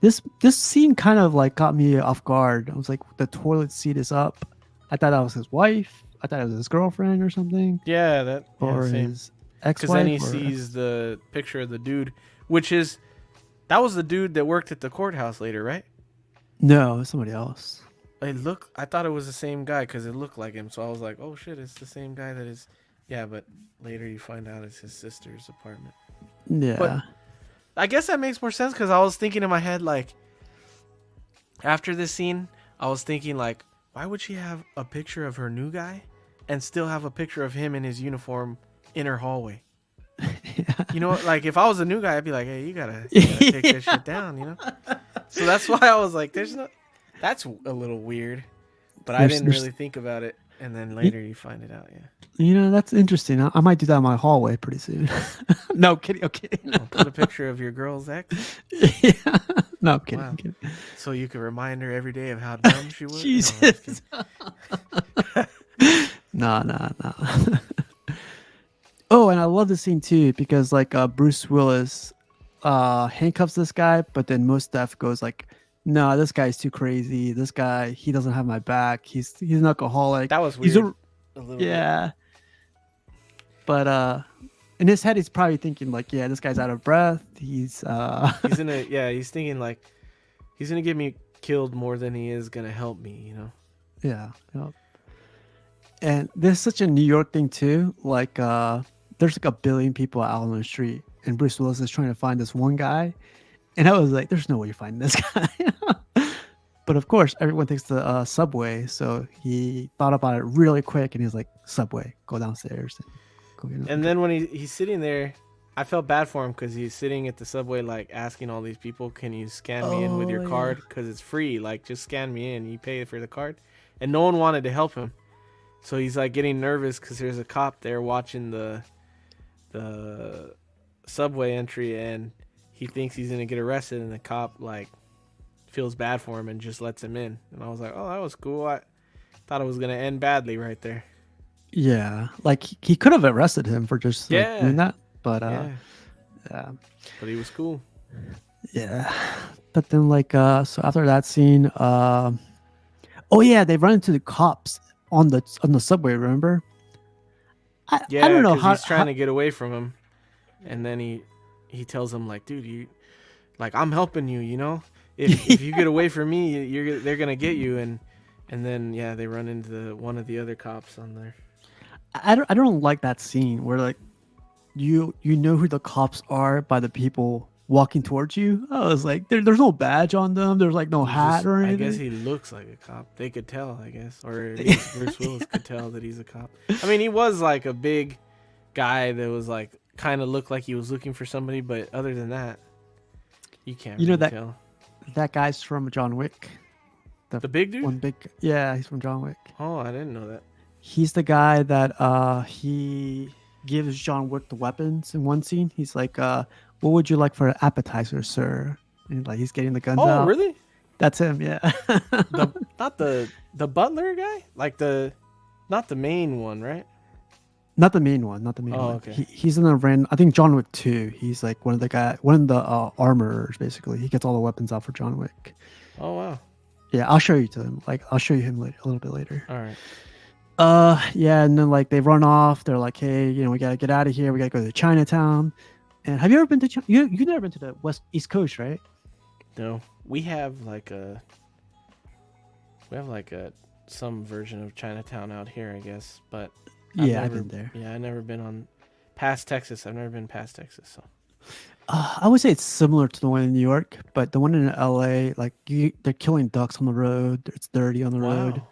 this scene kind of like got me off guard. I was like, the toilet seat is up. I thought that was his wife. I thought it was his girlfriend or something. yeah, that Or same. his ex-wife. Because then he or- sees the picture of the dude, that was the dude that worked at the courthouse later, right? No, it's somebody else. I thought it was the same guy because it looked like him. So I was like, oh shit, it's the same guy that is. Yeah, but later you find out it's his sister's apartment. Yeah. But I guess that makes more sense because I was thinking in my head, like, after this scene, I was thinking, like, why would she have a picture of her new guy and still have a picture of him in his uniform in her hallway? You know, like, if I was a new guy, I'd be like, hey, you gotta take this shit down, you know? So that's why I was like, that's a little weird. But I didn't really think about it. And then later you find it out, yeah. You know, that's interesting. I might do that in my hallway pretty soon. No, kidding. Okay. I'll put a picture of your girl's ex Yeah. No, kidding. Wow. Kidding. so you can remind her every day of how dumb she was. Jesus. No. Oh, and I love this scene too because like Bruce Willis handcuffs this guy, but then Mustaf goes like, "No, this guy's too crazy. This guy, he doesn't have my back. He's an alcoholic." That was He's weird. A little yeah. But in his head, he's probably thinking like, "Yeah, this guy's out of breath. He's bit. He's thinking like, he's gonna get me killed more than he is gonna help me, you know? yeah." Yep. And there's such a New York thing too. Like, there's like a billion people out on the street, and Bruce Willis is trying to find this one guy. And I was like, "There's no way you're finding this guy." But of course, everyone takes the subway, so he thought about it really quick, and he's like, "Subway, go downstairs." And then when he's sitting there, I felt bad for him because he's sitting at the subway, like asking all these people, "Can you scan me in with your card? Because it's free. Like, just scan me in. You pay for the card." And no one wanted to help him, so he's like getting nervous because there's a cop there watching the subway entry, and he thinks he's gonna get arrested, and the cop like feels bad for him and just lets him in. And I was like, "Oh, that was cool." I thought it was gonna end badly right there. Yeah, like he could have arrested him for just like, doing that, but yeah, but he was cool. yeah. But then like so after that scene, oh yeah, they run into the cops on the subway. Remember? I don't know how he's trying to get away from him, and then he tells him like, "Dude, you like I'm helping you, you know. If you get away from me, they're gonna get you." And then they run into one of the other cops on there. I don't like that scene where like you know who the cops are by the people walking towards you. I was like, there's no badge on them. There's like no hat or anything. I guess he looks like a cop. They could tell, I guess, or at least Bruce Willis could tell that he's a cop. I mean, he was like a big guy that was like kind of looked like he was looking for somebody, but other than that, you can't. Really tell. That guy's from John Wick. The big dude. Yeah, he's from John Wick. Oh, I didn't know that. He's the guy that he gives John Wick the weapons in one scene. He's like, "What would you like for an appetizer, sir?" And like he's getting the guns out. Oh, really? That's him. Yeah. Not the butler guy, like not the main one, right? Not the main one. Not the main one. Okay. He's in the I think John Wick 2. He's like one of the armorers basically. He gets all the weapons out for John Wick. Oh wow. Yeah, I'll show you to him. Like I'll show you him later, a little bit later. All right. Yeah, and then like they run off. They're like, "Hey, we gotta get out of here. We gotta go to Chinatown." And have you ever been to you've never been to the East Coast, right? No, we have like a some version of Chinatown out here, I guess. But Yeah, I've been there. I never been on past Texas. I've never been past Texas. So I would say it's similar to the one in New York, but the one in LA, like they're killing ducks on the road. It's dirty on the road. wow.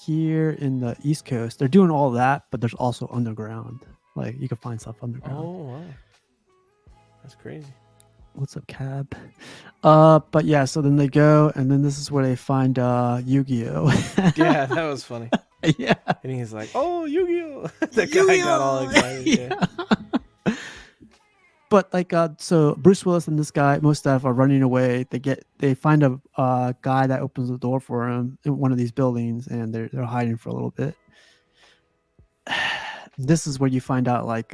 Here in the East Coast, they're doing all that, but there's also underground. Like you can find stuff underground. Oh wow, that's crazy. What's up, cab? But yeah, so then they go, and then this is where they find Yu-Gi-Oh. Yeah, that was funny. Yeah, And he's like, "Oh, Yu-Gi-Oh!" The guy Yu-Gi-Oh! got all excited. Yeah. But like, so Bruce Willis and this guy, most stuff are running away. They find a guy that opens the door for him in one of these buildings, and they're hiding for a little bit. This is where you find out like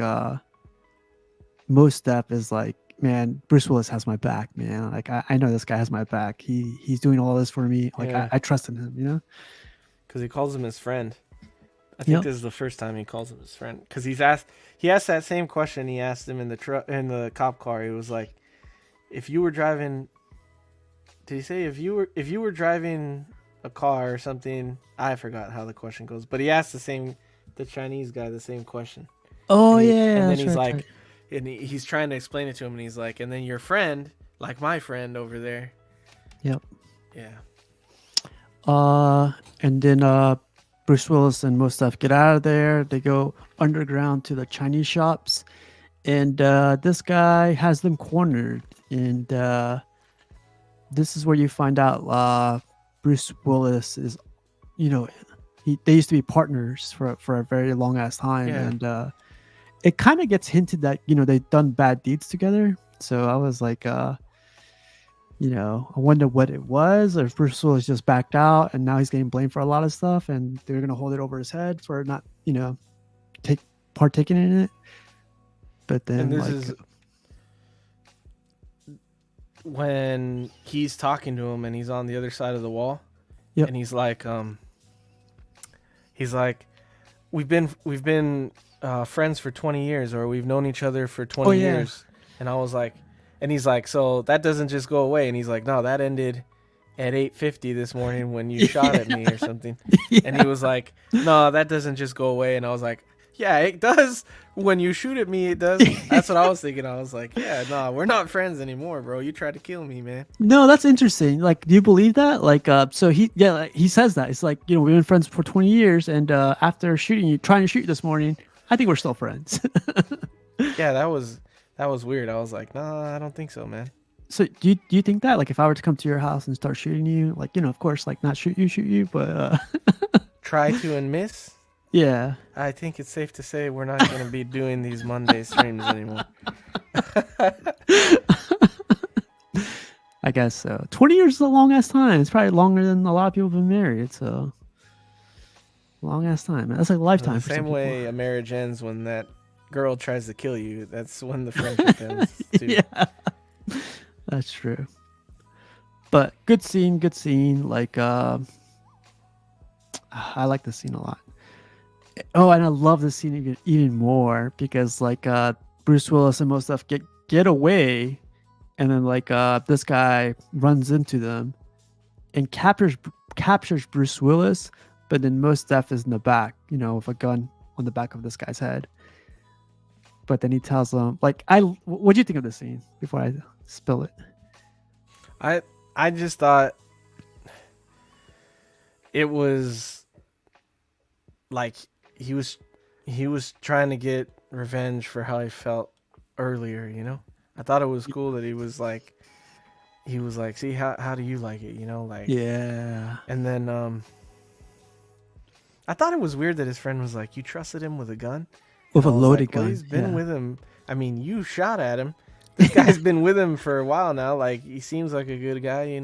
most stuff is like, man, Bruce Willis has my back, man. Like I know this guy has my back. He's doing all this for me. Like Yeah. I trust in him, you know? Because he calls him his friend. I think Yep. this is the first time he calls him his friend. Because he asked that same question he asked him in the cop car. He was like, "If you were driving, did he say if you were driving a car or something?" I forgot how the question goes, but he asked the Chinese guy the same question. Oh And yeah, and then that's he's right, like, and he's trying to explain it to him, and he's like, and then your friend, like my friend over there. Yep. Yeah. And then Bruce Willis and most stuff get out of there. They go underground to the Chinese shops, and this guy has them cornered. And this is where you find out Bruce Willis is, you know, they used to be partners for a very long ass time, Yeah. and it kind of gets hinted that they've done bad deeds together. So I was like, I wonder what it was, or if Bruce Willis just backed out and now he's getting blamed for a lot of stuff, and they're gonna hold it over his head for not, partaking in it. But then, And this like, is when he's talking to him and he's on the other side of the wall. Yep. And he's like, we've been friends for 20 years, or we've known each other for 20 Oh, yeah. years. And I was like, and he's like, so that doesn't just go away. And he's like, no, that ended at 8:50 this morning when you shot at me or something. yeah. And he was like, no, that doesn't just go away. And I was like, yeah, it does. When you shoot at me, it does. That's what I was thinking. I was like, yeah, no, we're not friends anymore, bro. You tried to kill me, man. No, that's interesting. Like, do you believe that? Like, so he says that. It's like, we've been friends for 20 years, and after trying to shoot you this morning, I think we're still friends. Yeah, that was weird. I was like, no, I don't think so, man. So do you think that, like, if I were to come to your house and start shooting you, like, of course, like, not shoot you, but Try to and miss. yeah. I think it's safe to say we're not going to be doing these Monday streams anymore. I guess so. 20 years is a long ass time. It's probably longer than a lot of people have been married. So long ass time. That's like a lifetime. The for some same people. way a marriage ends when that girl tries to kill you. That's when the friendship ends too. Yeah, that's true. But good scene. Like, I like this scene a lot. Oh, and I love this scene even more because, like, Bruce Willis and most stuff get away, and then, like, this guy runs into them and captures Bruce Willis, but then most stuff is in the back, with a gun on the back of this guy's head. But then he tells them, like, what do you think of this scene before I spill it? I just thought it was like he was trying to get revenge for how he felt earlier, I thought it was cool that he was like, see, how do you like it, like, Yeah. And then I thought it was weird that his friend was like, you trusted him with a gun? With a I was loaded like, well, gun. he's been yeah. with him. I mean, you shot at him. This guy's been with him for a while now. Like, he seems like a good guy,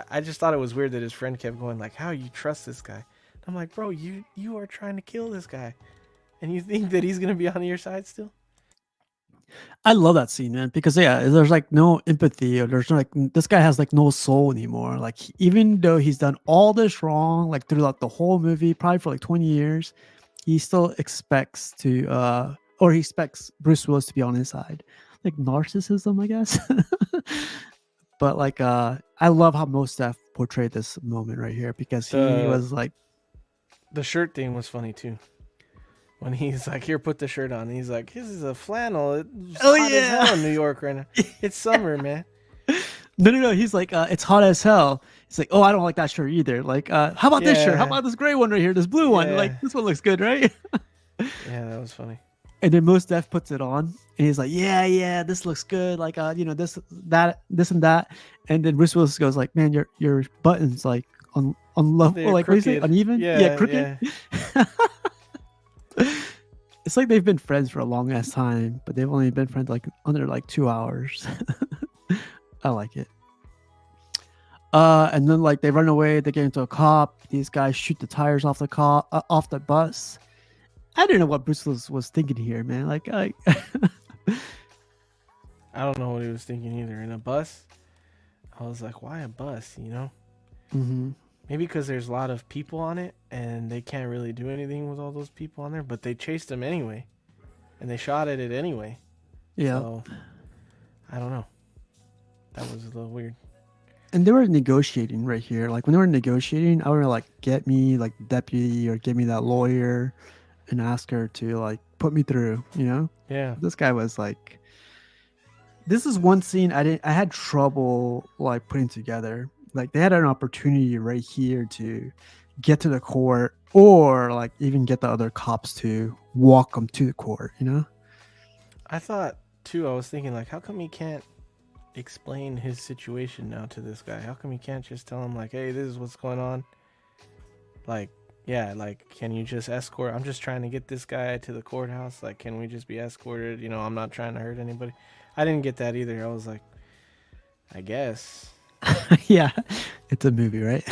I just thought it was weird that his friend kept going like, how you trust this guy? I'm like, bro, you are trying to kill this guy, and you think that he's gonna be on your side still? I love that scene, man, because there's like no empathy, or there's like, this guy has like no soul anymore. Like, even though he's done all this wrong, like throughout the whole movie, probably for like 20 years, he still expects he expects Bruce Willis to be on his side. Like narcissism, I guess. But like, I love how Mostaf portrayed this moment right here, because he was like, The shirt thing was funny too. When he's like, "Here, put the shirt on," and he's like, "This is a flannel. It's Oh hot as hell yeah. in New York right now. It's summer, man." No. He's like, it's hot as hell. He's like, oh, I don't like that shirt either. Like, how about this shirt? How Yeah, about this gray one right here? This blue one. Like, yeah, this one looks good, right? yeah. That was funny. And then Mos Def puts it on, and he's like, yeah, this looks good. Like, this, that, this, and that. And then Bruce Willis goes like, man, your buttons like on level, They're like what do you say, crooked. uneven? Yeah, Yeah, crooked. yeah. It's like they've been friends for a long ass time, but they've only been friends like under like 2 hours. I like it. And then like they run away, they get into a cop. These guys shoot the tires off the cop, off the bus. I didn't know what Bruce was thinking here, man. Like, I don't know what he was thinking either. In a bus, I was like, "Why a bus?" mm-hmm. Maybe because there's a lot of people on it, and they can't really do anything with all those people on there. But they chased them anyway, and they shot at it anyway. Yeah. So I don't know. That was a little weird. And they were negotiating right here. Like when they were negotiating, I would like get me like deputy or get me that lawyer and ask her to like put me through, Yeah. This guy was like, this is one scene I had trouble like putting together. Like they had an opportunity right here to get to the court or like even get the other cops to walk them to the court, I thought too. I was thinking like, how come he can't explain his situation now to this guy? How come he can't just tell him like, hey, this is what's going on? Like, yeah, like, can you just escort? I'm just trying to get this guy to the courthouse. Like, can we just be escorted? I'm not trying to hurt anybody. I didn't get that either. I was like, I guess. Yeah, it's a movie, right?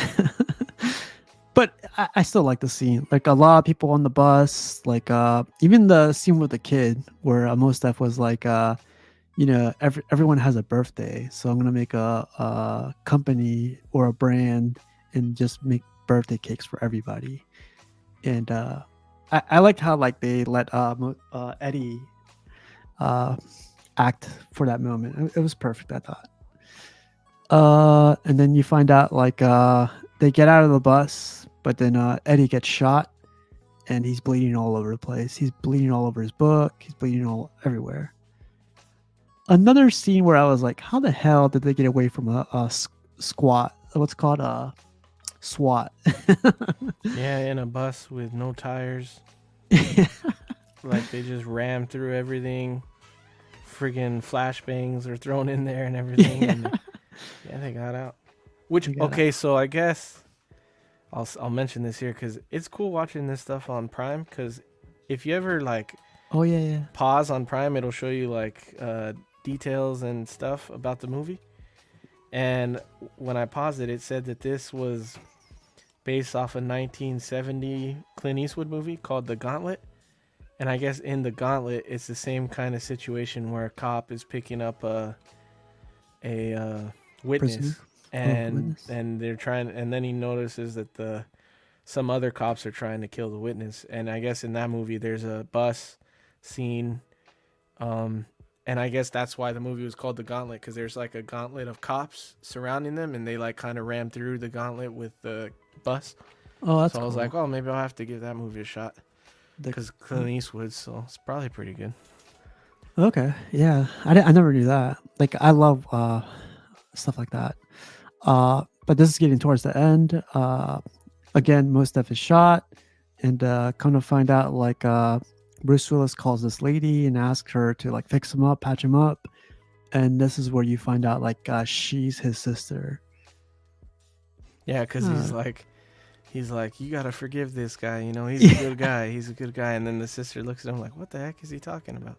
But I still like the scene. Like a lot of people on the bus, like even the scene with the kid where Mos Def was like, everyone has a birthday, so I'm gonna make a company or a brand and just make birthday cakes for everybody. And I liked how like they let Eddie act for that moment. It was perfect, I thought. And then you find out like they get out of the bus, but then Eddie gets shot and he's bleeding all over the place. He's bleeding all over his book. He's bleeding all everywhere. Another scene where I was like, how the hell did they get away from a squat? What's called a SWAT? Yeah, in a bus with no tires. Like they just rammed through everything. Friggin' flashbangs are thrown in there and everything. Yeah. And yeah, they got out. Okay, so I guess I'll mention this here because it's cool watching this stuff on Prime. Because if you ever like, oh yeah, pause on Prime, it'll show you like details and stuff about the movie. And when I paused it, it said that this was based off a 1970 Clint Eastwood movie called The Gauntlet. And I guess in The Gauntlet, it's the same kind of situation where a cop is picking up a witness. Prisoner? And they're trying, and then he notices that some other cops are trying to kill the witness. And I guess in that movie there's a bus scene, and I guess that's why the movie was called The Gauntlet, because there's like a gauntlet of cops surrounding them, and they like kind of ram through the gauntlet with the bus. Oh, that's so I was cool. like, oh, maybe I'll have to give that movie a shot because Clint Eastwood, so it's probably pretty good. Okay, yeah, I never knew that. Like I love stuff like that. But this is getting towards the end. Again, Mos Def is shot, and come to find out, like Bruce Willis calls this lady and asks her to like fix him up, patch him up, and this is where you find out like she's his sister. Yeah, because he's like, you gotta forgive this guy. He's a good guy. He's a good guy. And then the sister looks at him like, what the heck is he talking about?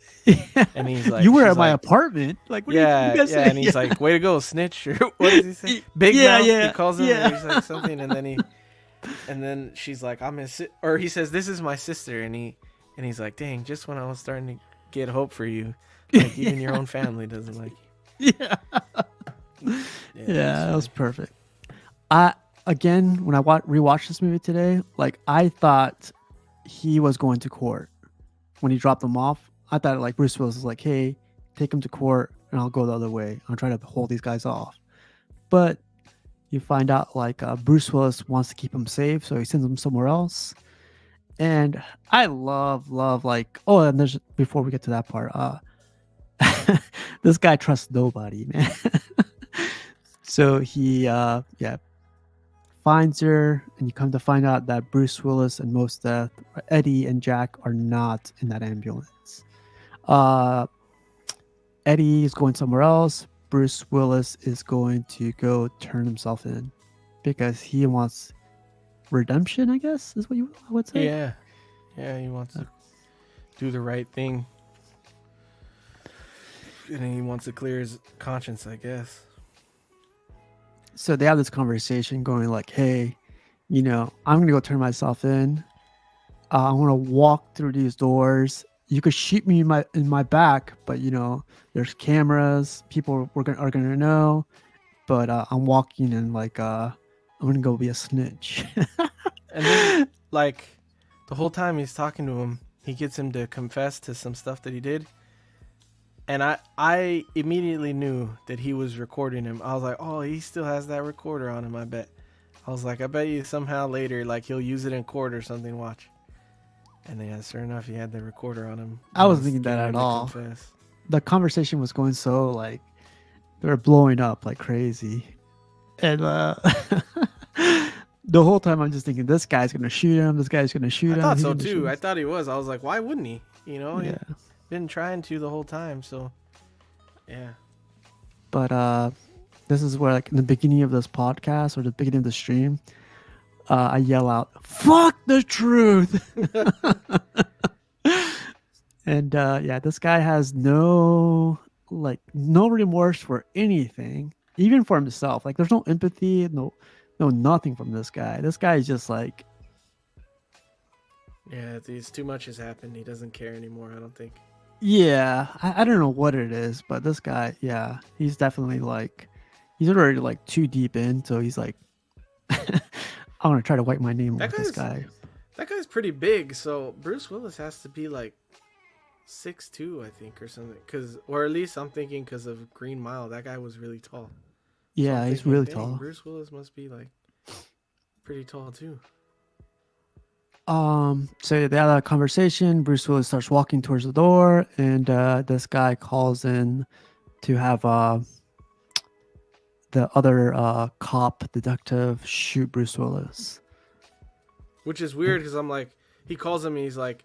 And he's like, you were at my apartment. Like, what yeah, you guys say? And he's like, way to go, snitch. Or what does he say? Big mouth. Yeah. He calls him. Yeah. He's like something, and then she's like, I'm his, or he says, this is my sister, and he's like, dang, just when I was starting to get hope for you, like even your own family doesn't like you. Yeah, that was perfect. Again, when I rewatched this movie today, like I thought he was going to court when he dropped them off. I thought like Bruce Willis was like, hey, take him to court and I'll go the other way. I'll try to hold these guys off. But you find out like Bruce Willis wants to keep him safe, so he sends him somewhere else. And I love like, oh, and there's before we get to that part, this guy trusts nobody, man. So he yeah, finds her, and you come to find out that Bruce Willis and Mos Def, Eddie and Jack are not in that ambulance. Uh Eddie is going somewhere else. Bruce Willis is going to go turn himself in because he wants redemption, I guess, is what you would say. Yeah, yeah, he wants to do the right thing, and he wants to clear his conscience, I guess. So they have this conversation going like, hey, I'm going to go turn myself in. I'm going to walk through these doors. You could shoot me in my back, but there's cameras. People are gonna know. But I'm walking and like I'm gonna go be a snitch. And then, like, the whole time he's talking to him, he gets him to confess to some stuff that he did. And I immediately knew that he was recording him. I was like, oh, he still has that recorder on him, I bet. I was like, I bet you somehow later, like, he'll use it in court or something, watch. And then, yeah, sure enough, he had the recorder on him. I wasn't thinking that at all. Confess. The conversation was going so, like, they were blowing up like crazy. And the whole time I'm just thinking, this guy's going to shoot him. This guy's going to shoot him. I thought so, too. I thought he was. I was like, why wouldn't he? Yeah. He's been trying to the whole time, so, yeah. But this is where, like, in the beginning of this podcast or the beginning of the stream, I yell out, fuck the truth. And yeah, this guy has no remorse for anything, even for himself. Like, there's no empathy, no nothing from this guy. This guy is just like, yeah, too much has happened. He doesn't care anymore, I don't think. Yeah, I don't know what it is, but this guy, yeah, he's definitely like, he's already like too deep in, so he's like, I want to try to wipe my name with this guy. That guy's pretty big, so Bruce Willis has to be like 6'2", I think, or something. Or at least I'm thinking because of Green Mile, that guy was really tall. Yeah, so he's really tall. Bruce Willis must be like pretty tall too. So they have that conversation. Bruce Willis starts walking towards the door, and this guy calls in to have the other cop detective shoot Bruce Willis. Which is weird because I'm like, he calls him and he's like,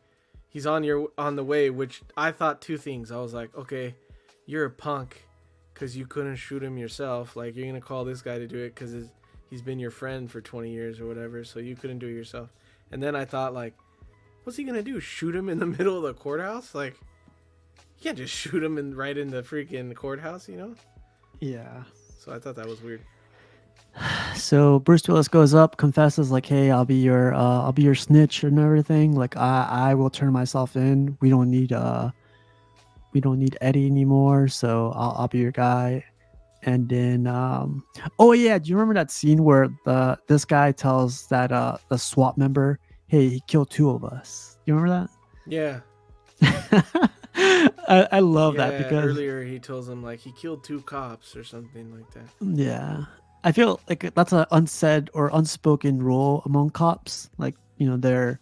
he's on the way, which I thought two things. I was like, okay, you're a punk because you couldn't shoot him yourself. Like, you're going to call this guy to do it because he's been your friend for 20 years or whatever, so you couldn't do it yourself. And then I thought, like, what's he going to do? Shoot him in the middle of the courthouse? Like, you can't just shoot him right in the freaking courthouse, Yeah. So I thought that was weird. So Bruce Willis goes up, confesses like, "Hey, I'll be your snitch and everything. Like, I will turn myself in. We don't need Eddie anymore. So I'll be your guy." And then, oh yeah, do you remember that scene where this guy tells that the SWAT member, "Hey, he killed two of us." Do you remember that? Yeah. I love that because earlier he tells him like he killed 2 cops or something like that. Yeah. I feel like that's an unsaid or unspoken rule among cops. Like, they're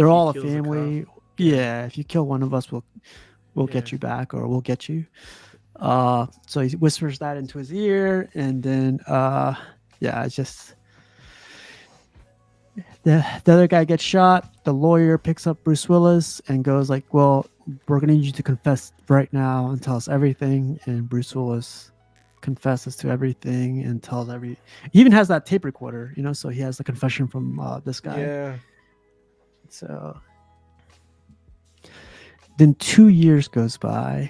all a family. Yeah, if you kill one of us, we'll get you back, or we'll get you. So he whispers that into his ear, and then it's just the other guy gets shot. The lawyer picks up Bruce Willis and goes like, "Well, we're gonna need you to confess right now and tell us everything." And Bruce Willis confesses to everything and tells he even has that tape recorder, so he has the confession from this guy. Yeah. So then 2 years goes by.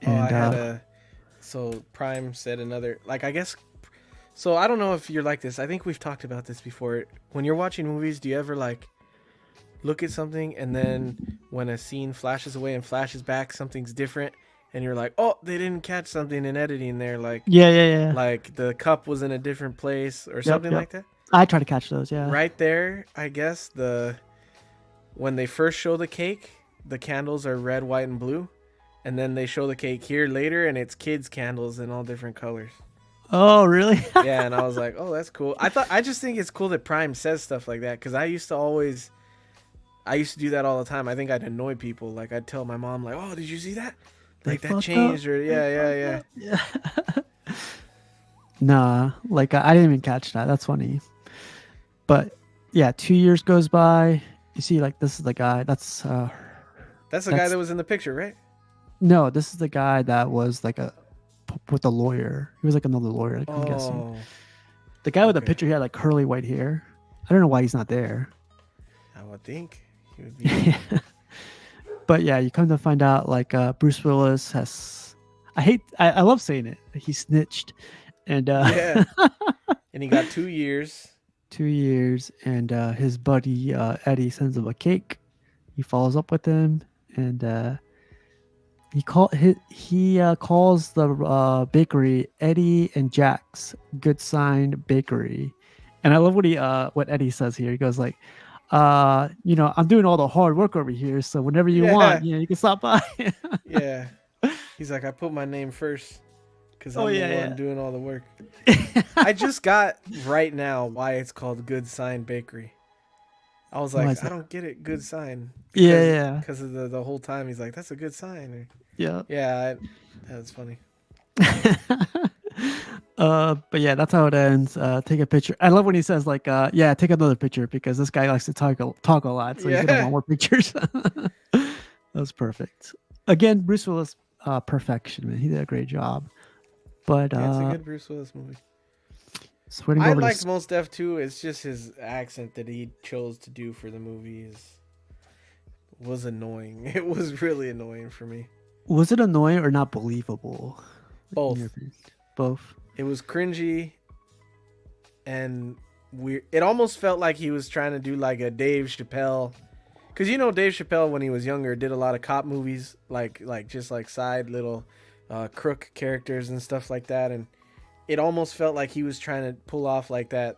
And so Prime said another, like, I guess, so I don't know if you're like this. I think we've talked about this before. When you're watching movies, do you ever like look at something and then when a scene flashes away and flashes back, something's different? And you're like, oh, they didn't catch something in editing there. Like, yeah. Like the cup was in a different place or something like that. I try to catch those, yeah. Right there, I guess, when they first show the cake, the candles are red, white, and blue. And then they show the cake here later, and it's kids' candles in all different colors. Oh, really? Yeah, and I was like, oh, that's cool. I just think it's cool that Prime says stuff like that because I used to do that all the time. I think I'd annoy people. Like I'd tell my mom, like, oh, did you see that? They Like that fucked up. changed, or They yeah, yeah, fucked yeah. up. Yeah. Nah, like I didn't even catch that. That's funny. But yeah, 2 years goes by. You see, like this is the guy. That's the guy That's that was in the picture, right? no, this is the guy that was like a with the lawyer. He was like another lawyer, like, I'm guessing. Oh, The guy with the okay. picture, he had like curly white hair. I don't know why he's not there. I would think he would be there. But yeah, you come to find out like Bruce Willis has. I love saying it. He snitched, and Yeah, and he got 2 years. 2 years, and his buddy Eddie sends him a cake. He follows up with him, and he calls the bakery Eddie and Jack's Good Sign Bakery, and I love what Eddie says here. He goes like, I'm doing all the hard work over here, so whenever you Yeah, want, you can stop by. yeah. He's like, I put my name first because Oh I'm the yeah, one doing all the work. yeah. I just got right now why it's called Good Sign Bakery. I was Why is like, I that? don't get it. Good sign Yeah, because of the whole time he's like, that's a good sign. Or, yeah, yeah, that's funny. yeah. But yeah, that's how it ends. Take a picture. I love when he says like, yeah, take another picture because this guy likes to talk a lot, so he's gonna Yeah, want more pictures. That's perfect. Again, Bruce Willis, perfection, man. He did a great job. But yeah, it's a good Bruce Willis movie. so we're gonna go I over liked this. Most Def too. It's just his accent that he chose to do for the movies was annoying. It was really annoying for me. Was it annoying or not believable? In your Both. opinion? Both. It was cringy and weird. It almost felt like he was trying to do like a Dave Chappelle, because Dave Chappelle when he was younger did a lot of cop movies, like just like side little crook characters and stuff like that, and it almost felt like he was trying to pull off like that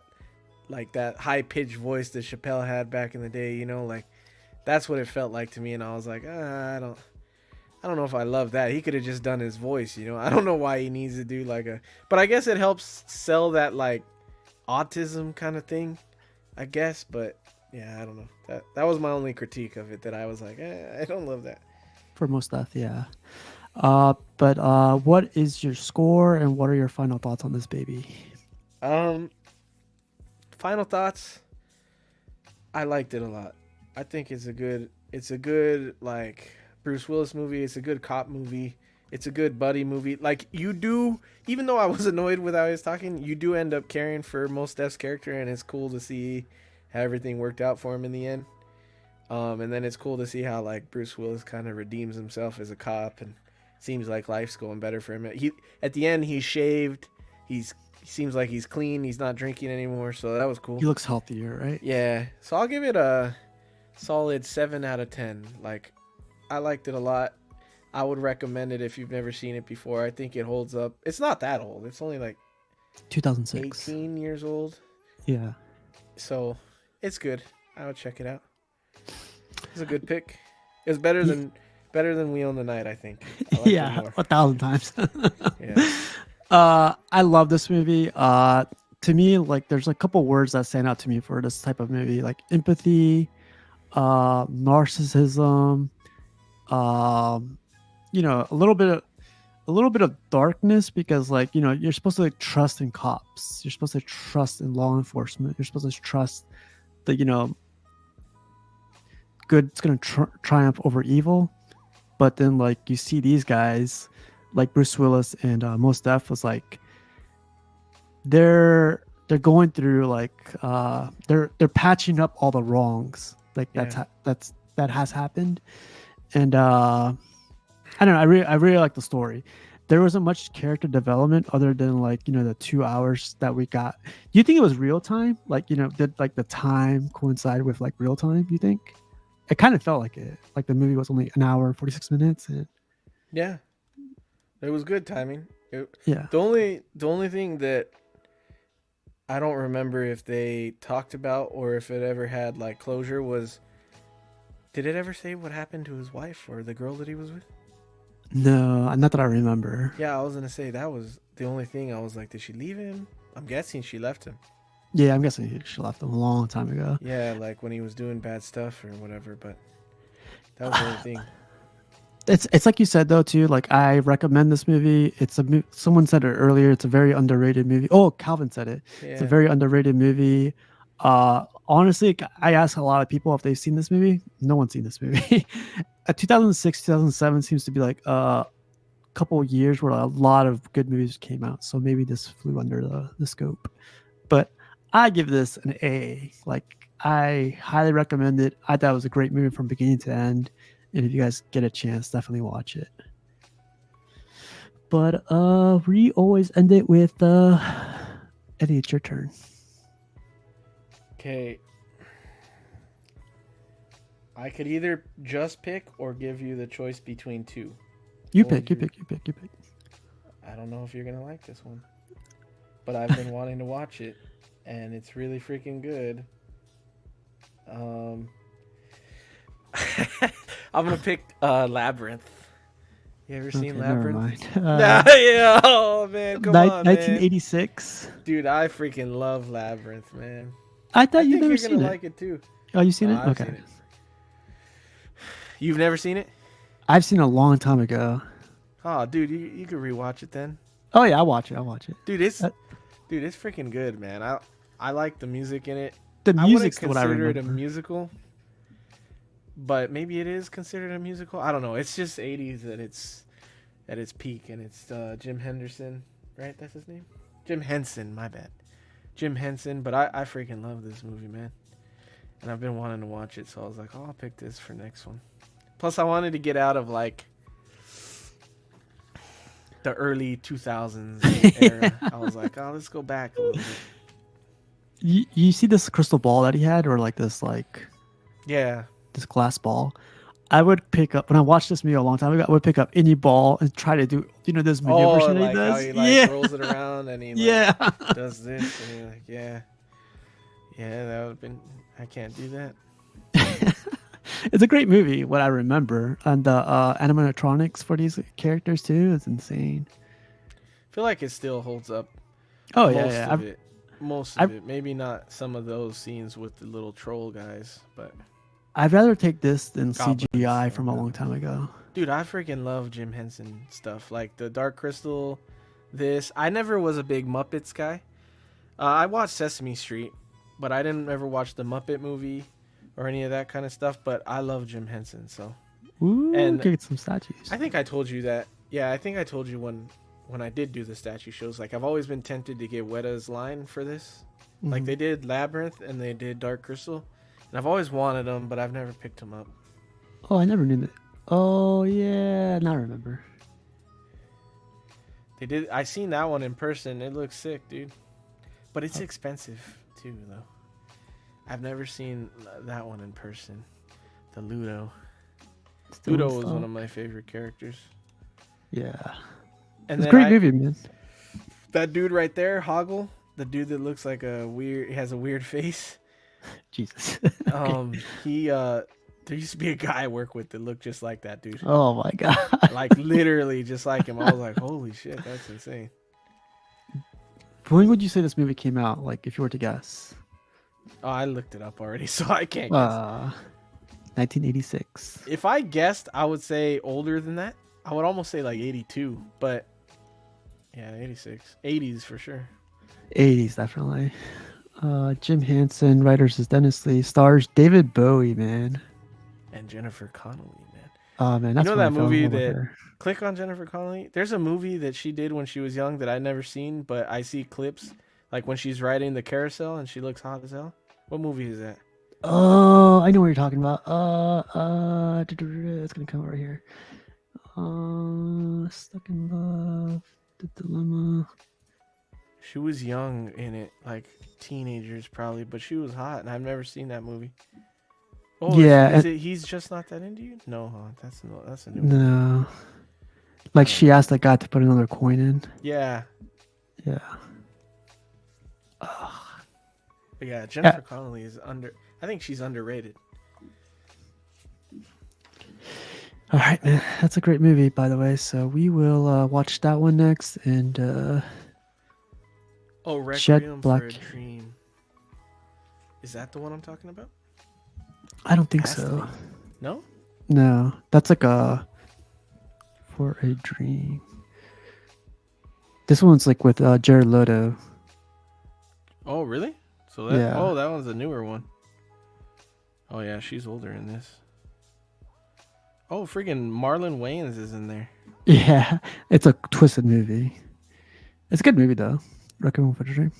high pitched voice that Chappelle had back in the day. Like that's what it felt like to me, and I was like, I don't know if I love that. He could have just done his voice, I don't know why he needs to do but I guess it helps sell that like autism kind of thing, I guess. But yeah, I don't know. That was my only critique of it, that I was like, I don't love that. For most stuff, yeah. But what is your score and what are your final thoughts on this baby? Um, Final thoughts. I liked it a lot. I think it's a good like Bruce Willis movie. It's a good cop movie. It's a good buddy movie. Like even though I was annoyed with how he was talking, you do end up caring for Mos Def's character, and it's cool to see how everything worked out for him in the end. And then it's cool to see how like Bruce Willis kind of redeems himself as a cop, and seems like life's going better for him. He at the end he's shaved. He seems like he's clean. He's not drinking anymore, so that was cool. He looks healthier, right? Yeah, so I'll give it a solid 7 out of 10. Like, I liked it a lot. I would recommend it if you've never seen it before. I think it holds up. It's not that old. It's only like 2006. 18 years old. Yeah. So it's good. I would check it out. It's a good pick. It's better than We Own the Night, I think. I liked it Yeah, more. 1,000 times. Yeah. I love this movie. To me, like, there's a couple words that stand out to me for this type of movie, like empathy, narcissism, a little bit of darkness, because like you're supposed to like trust in cops, you're supposed to trust in law enforcement, you're supposed to trust that good's gonna triumph over evil. But then like you see these guys like Bruce Willis and Mos Def was like they're going through like they're patching up all the wrongs like Yeah. that has happened. And I don't know, I really like the story. There wasn't much character development other than like the 2 hours that we got. Do you think it was real time, like did like the time coincide with like real time, you think? It kind of felt like it, like the movie was only an hour and 46 minutes. And Yeah. It was good timing. yeah, The only thing that I don't remember if they talked about or if it ever had like closure was, did it ever say what happened to his wife or the girl that he was with? no, not that I remember. Yeah, I was gonna say the only thing I was like, did she leave him? I'm guessing she left him. Yeah, I'm guessing she left him a long time ago. Yeah, like when he was doing bad stuff or whatever. But that was the only thing. It's like you said though too. Like I recommend this movie. Someone said it earlier. It's a very underrated movie. Oh, Calvin said it. It's a Yeah. very underrated movie. Honestly, I ask a lot of people if they've seen this movie. No one's seen this movie. 2006, 2007 seems to be like a couple of years where a lot of good movies came out. So maybe this flew under the scope. But I give this an A. Like I highly recommend it. I thought it was a great movie from beginning to end. And if you guys get a chance, definitely watch it. But we always end it with Eddie, it's your turn. Okay. I could either just pick or give you the choice between two. You What pick, would you you- pick, you pick, you pick. I don't know if you're gonna like this one, but I've been wanting to watch it, and it's really freaking good. I'm gonna pick Labyrinth. You ever seen Never Labyrinth? mind. Yeah. Oh man, come on, man. 1986. Dude, I freaking love Labyrinth, man. I thought I you'd think never you're seen gonna it. like it too. Oh, you seen it? I've Okay. seen it. You've never seen it? I've seen it a long time ago. Oh, dude, you could rewatch it then. Oh yeah, I'll watch it. I'll watch it. Dude, it's Uh, freaking good, man. I like the music in it. The I wouldn't music's what I consider it a remember. musical, but maybe it is considered a musical. I don't know. It's just 80s at its peak, and it's Jim Henderson, right? That's his name? Jim Henson, my bad. Jim Henson, but I freaking love this movie, man. And I've been wanting to watch it, so I was like, oh, I'll pick this for next one. Plus, I wanted to get out of, like, the early 2000s era. I was like, oh, let's go back a little bit. You see this crystal ball that he had, or like this Yeah. this glass ball? I would pick up when I watched this movie a long time ago. I would pick up any ball and try to do this maneuver Oh, shit like he how does. he like Yeah, rolls it around and he like yeah. does this and you're like, yeah, that would have been. I can't do that. It's a great movie. What I remember, and the animatronics for these characters too is insane. I feel like it still holds up. Oh Most yeah, of yeah. it. Most of it. Maybe not some of those scenes with the little troll guys, but I'd rather take this than Goblins, CGI yeah, from a long time ago. dude, I freaking love Jim Henson stuff. Like the Dark Crystal. This I never was a big Muppets guy. I watched Sesame Street, but I didn't ever watch the Muppet movie or any of that kind of stuff. But I love Jim Henson, so. Ooh, And get some statues. I think I told you that. Yeah, I think I told you when I did do the statue shows. Like I've always been tempted to get Weta's line for this. Like Mhm. they did Labyrinth and they did Dark Crystal, and I've always wanted them, but I've never picked them up. Oh, I never knew that. Oh yeah, now I remember. They did. I seen that one in person. It looks sick, dude. But it's expensive too, though. I've never seen that one in person. The Ludo. Still Ludo in was stock. one of my favorite characters. Yeah, And it's a then great movie, man. that dude right there, Hoggle, the dude that looks like he has a weird face. Jesus. He there used to be a guy I work with that looked just like that dude. Oh my god. Like literally just like him. I was like, holy shit, that's insane. When would you say this movie came out? Like, if you were to guess. Oh, I looked it up already, so I can't guess. 1986. If I guessed, I would say older than that. I would almost say like 82, but yeah, 86. 80s for sure. 80s, definitely. Jim Henson, writers is Dennis Lee, stars David Bowie, man. And Jennifer Connelly, man. Oh man, that's know when I that fell in movie love with that- her. Click on Jennifer Connelly. There's a movie that she did when she was young that I'd never seen, but I see clips like when she's riding the carousel and she looks hot as hell. What movie is that? Oh, I know what you're talking about. It's gonna come right here. Stuck in Love, The Dilemma. She was young in it, like teenagers probably, but she was hot, and I've never seen that movie. Oh, Yeah, is it He's Just Not That Into You? No, huh? That's a new one. No. Like she asked that guy to put another coin in. Yeah, Yeah. but yeah. Jennifer Connelly is I think she's underrated. All right, man. That's a great movie, by the way. So we will watch that one next, and Oh, Jet Requiem for a Black. Dream. Is that the one I'm talking about? I don't think Has to so. be. No? No, that's like a For a Dream. This one's like with Jared Leto. Oh, really? So that Yeah. that one's a newer one. Oh yeah, she's older in this. Oh, freaking Marlon Wayans is in there. Yeah. It's a twisted movie. It's a good movie though. Recommend for a Dream.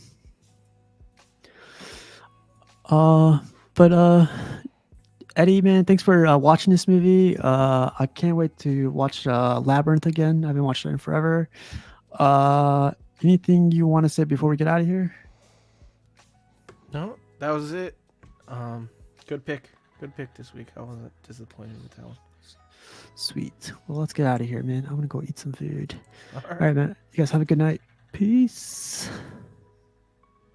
But Eddie, man, thanks for watching this movie. I can't wait to watch Labyrinth again. I've been watching it forever. Uh, Anything you want to say before we get out of here? No, that was it. Good pick. Good pick this week. I wasn't disappointed with that one. Sweet. Well, let's get out of here, man. I'm gonna go eat some food. All All right. right, man. You guys have a good night. Peace.